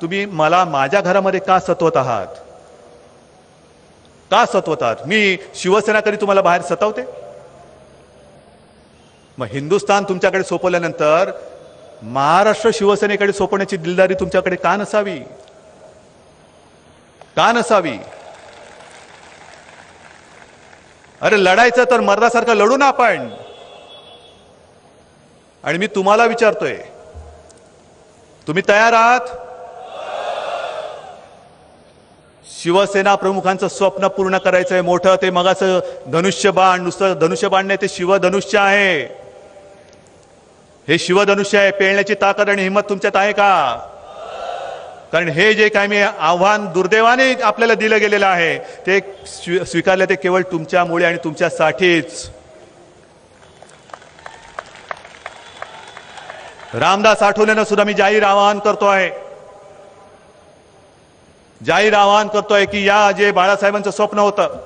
तुम्ही मला माझ्या घरामध्ये का सतवत आहात? का सतवत आहात? मी शिवसेना कधी तुम्हाला बाहेर सतवते? मग हिंदुस्थान तुमच्याकडे सोपवल्यानंतर महाराष्ट्र शिवसेनेकडे सोपवण्याची दिलदारी तुमच्याकडे का नसावी? का नसावी? अरे लढायचं तर मर्दासारखं लढू ना आपण. आणि मी तुम्हाला विचारतोय, तुम्ही तयार आहात? शिवसेना प्रमुखांचं स्वप्न पूर्ण करायचंय मोठं. ते मगाचं धनुष्यबाण, नुसतं धनुष्यबाण नाही, ते शिवधनुष्य आहे. हे शिवधनुष्य आहे. पेलण्याची ताकद आणि हिंमत तुमच्यात आहे का? कारण हे जे काय मी आव्हान दुर्दैवाने आपल्याला दिलं गेलेलं आहे ते स्वीकारलं ते केवळ तुमच्यामुळे आणि तुमच्यासाठीच. रामदास आठवलेनं सुद्धा मी जाहीर आवाहन करतोय, जाहीर आवाहन करतोय की या जे बाळासाहेबांचं स्वप्न होतं,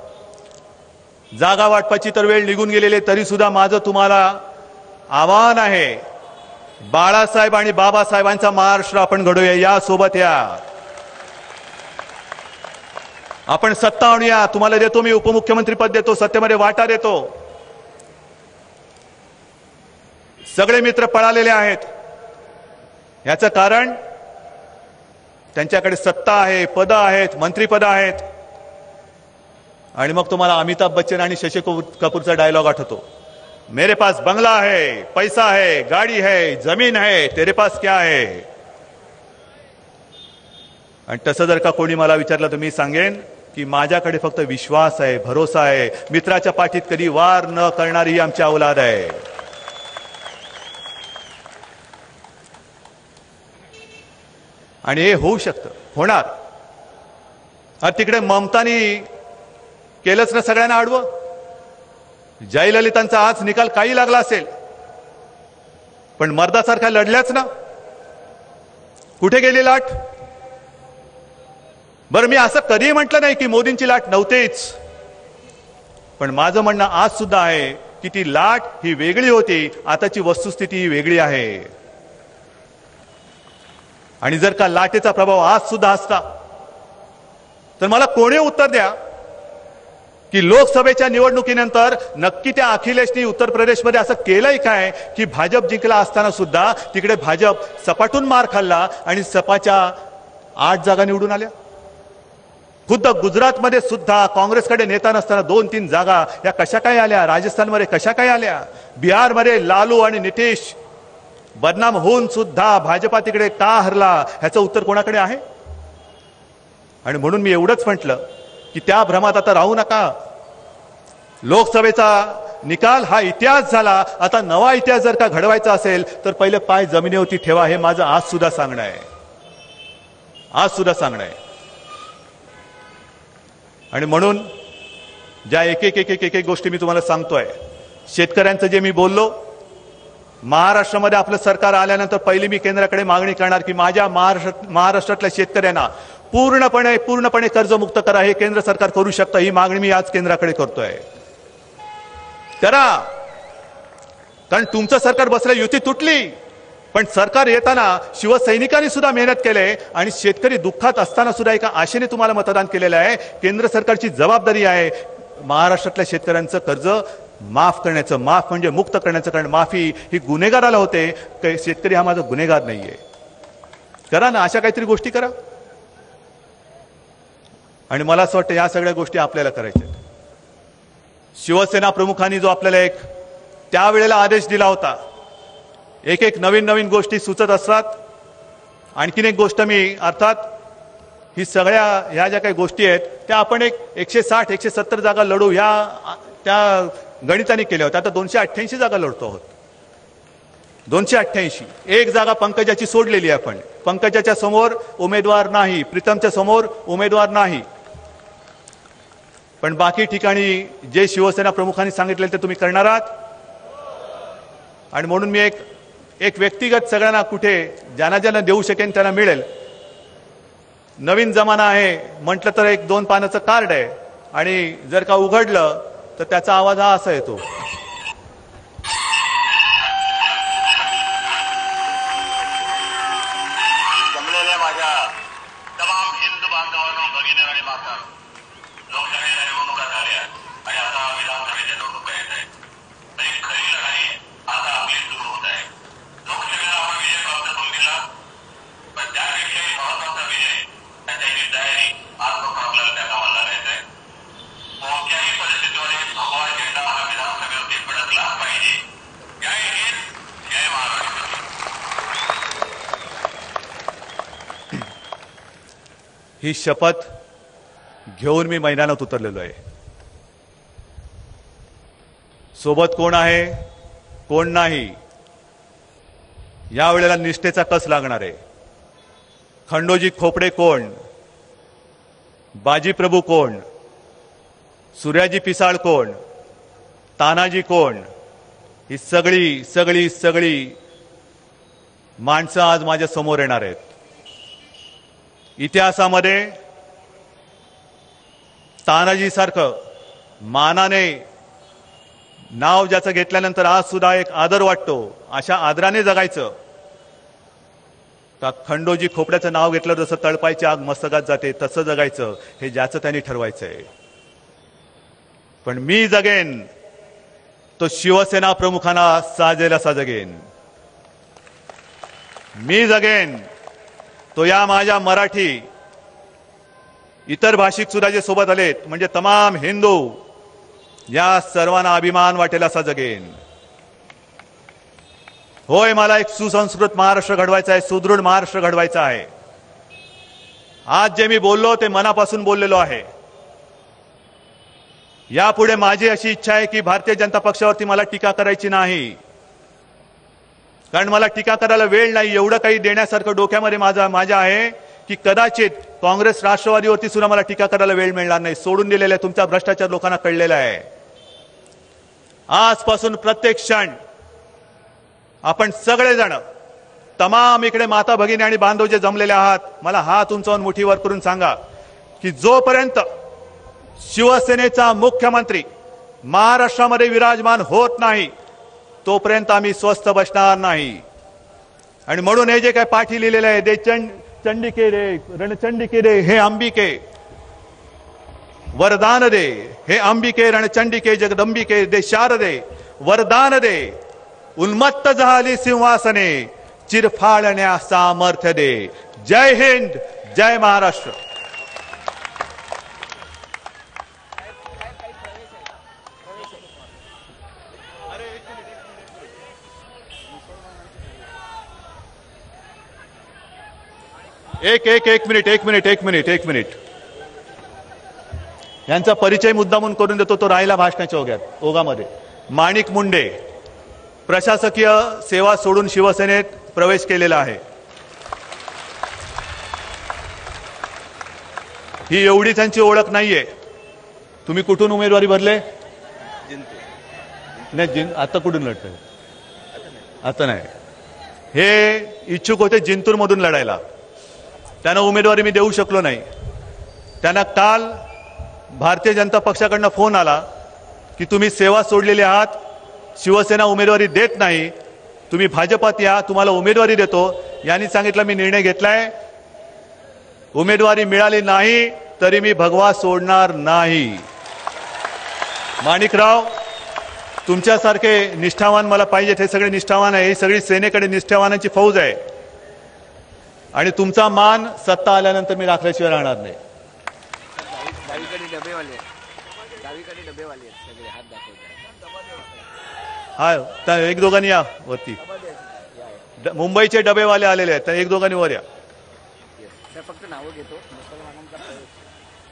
जागा वाटपाची तर वेळ निघून गेलेली, तरी सुद्धा माझं तुम्हाला आवाहन आहे बाळासाहेब आणि बाबासाहेबांचा महाराष्ट्र आपण घडवूया. या सोबत या, आपण सत्ता आणूया. तुम्हाला देतो मी उपमुख्यमंत्री पद देतो, सत्तेमध्ये वाटा देतो. सगळे मित्र पळालेले आहेत. याचं कारण त्यांच्याकडे सत्ता आहे, पद आहेत, मंत्रीपद आहेत. आणि मग तुम्हाला अमिताभ बच्चन आणि शशी कपूरचा डायलॉग आठवतो, मेरे पास बंगला है, पैसा है, गाड़ी है, जमीन है, तेरे पास क्या है. आणि तसं जर का कोणी मला विचारलं तर मी सांगेन की माझ्याकडे फक्त विश्वास आहे, भरोसा आहे. मित्राच्या पाठीत कधी वार न करणारी ही आमची औलाद आहे. आणि हे होऊ शकतं, होणार. आणि तिकडे ममतानी केलंच ना सगळ्यांना आडवं. जयललितांचा आज निकाल काही लागला असेल, पण मर्दासारख्या लढल्याच ना. कुठे गेली लाट? बरं, मी असं कधीही म्हटलं नाही की मोदींची लाट नव्हतीच, पण माझं म्हणणं आज सुद्धा आहे की ती लाट ही वेगळी होती, आताची वस्तुस्थिती ही वेगळी आहे. आणि जर का लाटेचा प्रभाव आज सुद्धा असता तर मला कोणी उत्तर द्या की लोकसभेच्या निवडणुकीनंतर नक्की त्या अखिलेशनी उत्तर प्रदेशमध्ये असं केलंय काय की भाजप जिंकला असताना सुद्धा तिकडे भाजप सपाटून मार खाल्ला आणि सपाच्या 8 जागा निवडून आल्या. खुद्द गुजरातमध्ये सुद्धा काँग्रेसकडे नेता नसताना 2-3 जागा या कशा काय आल्या, राजस्थानमध्ये कशा काय आल्या, बिहारमध्ये लालू आणि नितीश बदनाम होऊन सुद्धा भाजपा तिकडे का हरला, ह्याचं उत्तर कोणाकडे आहे? आणि म्हणून मी एवढंच म्हटलं की त्या भ्रमात आता राहू नका. लोकसभेचा निकाल हा इतिहास झाला. आता नवा इतिहास जर का घडवायचा असेल तर पहिले पाय जमिनीवरती ठेवा. हे माझं आज सुद्धा सांगणं आहे, आज सुद्धा सांगणं आहे. आणि म्हणून ज्या एक एक गोष्टी मी तुम्हाला सांगतोय, शेतकऱ्यांचं जे मी बोललो, महाराष्ट्रामध्ये आपलं सरकार आल्यानंतर पहिली मी केंद्राकडे मागणी करणार की माझ्या महाराष्ट्रातल्या शेतकऱ्यांना पूर्णपणे कर्जमुक्त करा. हे केंद्र सरकार करू शकतं, ही मागणी मी आज केंद्राकडे करतोय. करा, कारण तुमचं सरकार बसलं, युती तुटली, पण सरकार येताना शिवसैनिकांनी सुद्धा मेहनत केली आणि शेतकरी दुःखात असताना सुद्धा एका आशेने तुम्हाला मतदान केलेलं आहे. केंद्र सरकारची जबाबदारी आहे महाराष्ट्रातल्या शेतकऱ्यांचं कर्ज माफ करण्याचं. माफ म्हणजे मुक्त करण्याचं, कारण माफी ही गुन्हेगाराला होते. शेतकरी हा माझा गुन्हेगार नाहीये. करा ना, अशा काहीतरी गोष्टी करा. आणि मला असं वाटतं या सगळ्या गोष्टी आपल्याला करायच्या. शिवसेना प्रमुखांनी जो आपल्याला एक त्यावेळेला आदेश दिला होता, एक नवीन गोष्टी सुचत असतात. आणखीन एक गोष्ट मी, अर्थात ही सगळ्या ह्या ज्या काही गोष्टी आहेत त्या आपण 160-170 जागा लढू ह्या त्या गणिताने केल्या होत्या. आता 288 जागा लढतो आहोत. 288. एक जागा पंकजाची सोडलेली आहे आपण. पंकजाच्या समोर उमेदवार नाही, प्रीतमच्या समोर उमेदवार नाही, पण बाकी ठिकाणी जे शिवसेना प्रमुखांनी सांगितले ते तुम्ही करणार आहात. आणि म्हणून मी एक व्यक्तिगत सगळ्यांना कुठे ज्यांना देऊ शकेन त्यांना मिळेल. नवीन जमाना आहे म्हटलं तर 1-2 पानाचं कार्ड आहे, आणि जर का उघडलं तर त्याचा आवाज हा असा येतो. जमलेल्या माझ्या तमाम हिंदू बांधवांनो, भगिनी आणि माता, लोकसभेच्या निवडणुका झाल्या आणि आता विधानसभेच्या निवडणुका येत आहेत. एक खरी लढाई आता आपली सुरू होत आहे. लोकसभेला आपण विजय प्राप्त करून दिला, पण त्यापेक्षाही महत्वाचा विजय त्याची तयारी आजपासून आपल्याला त्या कामाला लागायचं आहे. कोणत्याही परिस्थितीमध्ये भगवा झेंडा हा विधानसभेवरती फडकला पाहिजे. जय हिंद, जय महाराष्ट्र. ही शपथ घेऊन मी मैदानात उतरलेलो आहे. सोबत कोण आहे कोण नाही यावेळेला निष्ठेचा कस लागणार आहे. खंडोजी खोपडे कोण, बाजी प्रभू कोण, सूर्याजी पिसाळ कोण, तानाजी कोण, ही सगळी सगळी सगळी माणसं आज माझ्या समोर येणार आहेत. इतिहासामध्ये तानाजी सारखं मानाने नाव ज्याचं घेतल्यानंतर आज सुद्धा एक आदर वाटतो, अशा आदराने जगायचं का खंडोजी खोपड्याचं नाव घेतलं जसं तळपायची आग मस्तकात जाते तसं जगायचं हे ज्याचं त्यांनी ठरवायचंय. पण मी जगेन तो शिवसेना प्रमुखांना साजेल असा जगेन. मी जगेन तो या माझ्या मराठी इतर भाषिक सुद्धा जे सोबत आलेत म्हणजे तमाम हिंदू या सर्वांना अभिमान वाटेल असा जगेन. होय, मला एक सुसंस्कृत महाराष्ट्र घडवायचा आहे, सुदृढ महाराष्ट्र घडवायचा आहे. आज जे मी बोललो ते मनापासून बोललेलो आहे. यापुढे माझी अशी इच्छा आहे की भारतीय जनता पक्षावरती मला टीका करायची नाही, कारण मला टीका करायला वेळ नाही. एवढं काही देण्यासारखं डोक्यामध्ये माझ्या आहे की कदाचित काँग्रेस राष्ट्रवादीवरती सुद्धा मला टीका करायला वेळ मिळणार नाही. सोडून दिलेला आहे, तुमचा भ्रष्टाचार लोकांना कळलेला आहे. आजपासून प्रत्येक क्षण आपण सगळेजण तमाम इकडे माता भगिनी आणि बांधव जे जमलेले आहात, मला हात उंचावून मुठीवर करून सांगा की जोपर्यंत शिवसेनेचा मुख्यमंत्री महाराष्ट्रामध्ये विराजमान होत नाही तोपर्यंत आम्ही स्वस्थ बसणार नाही. आणि म्हणून हे जे काय पाठी लिहिलेलं आहे, दे चंडिके रे रणचंडिके रे हे अंबिके वरदान दे, हे अंबिके रणचंडिके जगदंबिके दे शारदे वरदान दे, उन्मत्त झाली सिंहासने चिरफाळण्या सामर्थ्य दे. जय हिंद, जय महाराष्ट्र. एक मिनिट यांचा परिचय मुद्दामून करून देतो. तो राहिला भाषणाच्या ओघामध्ये. माणिक मुंडे प्रशासकीय सेवा सोडून शिवसेनेत प्रवेश केलेला आहे. ही एवढी त्यांची ओळख नाहीये. तुम्ही कुठून उमेदवारी भरले? नाही, आता कुठून लढतंय? आता नाही. हे इच्छुक होते जिंतूर मधून लढायला. त्यांना उमेदवारी मी देऊ शकलो नाही. त्यांना काल भारतीय जनता पक्षाकडनं फोन आला की तुम्ही सेवा सोडलेली आहात, शिवसेना उमेदवारी देत नाही, तुम्ही भाजपात या, तुम्हाला उमेदवारी देतो. यांनी सांगितलं मी निर्णय घेतलाय, उमेदवारी मिळाली नाही तरी मी भगवा सोडणार नाही. माणिकराव, तुमच्यासारखे निष्ठावान मला पाहिजेत. हे सगळे निष्ठावान आहे. ही सगळी सेनेकडे निष्ठावानांची फौज आहे. आणि तुमचा मान सत्ता आल्यानंतर मी राखल्याशिवाय राहणार नाही. हा, एक दोघांनी या वरती. मुंबईचे डबेवाले आलेले आहेत, एक दोघांनी वर या. फक्त नावं घेतो.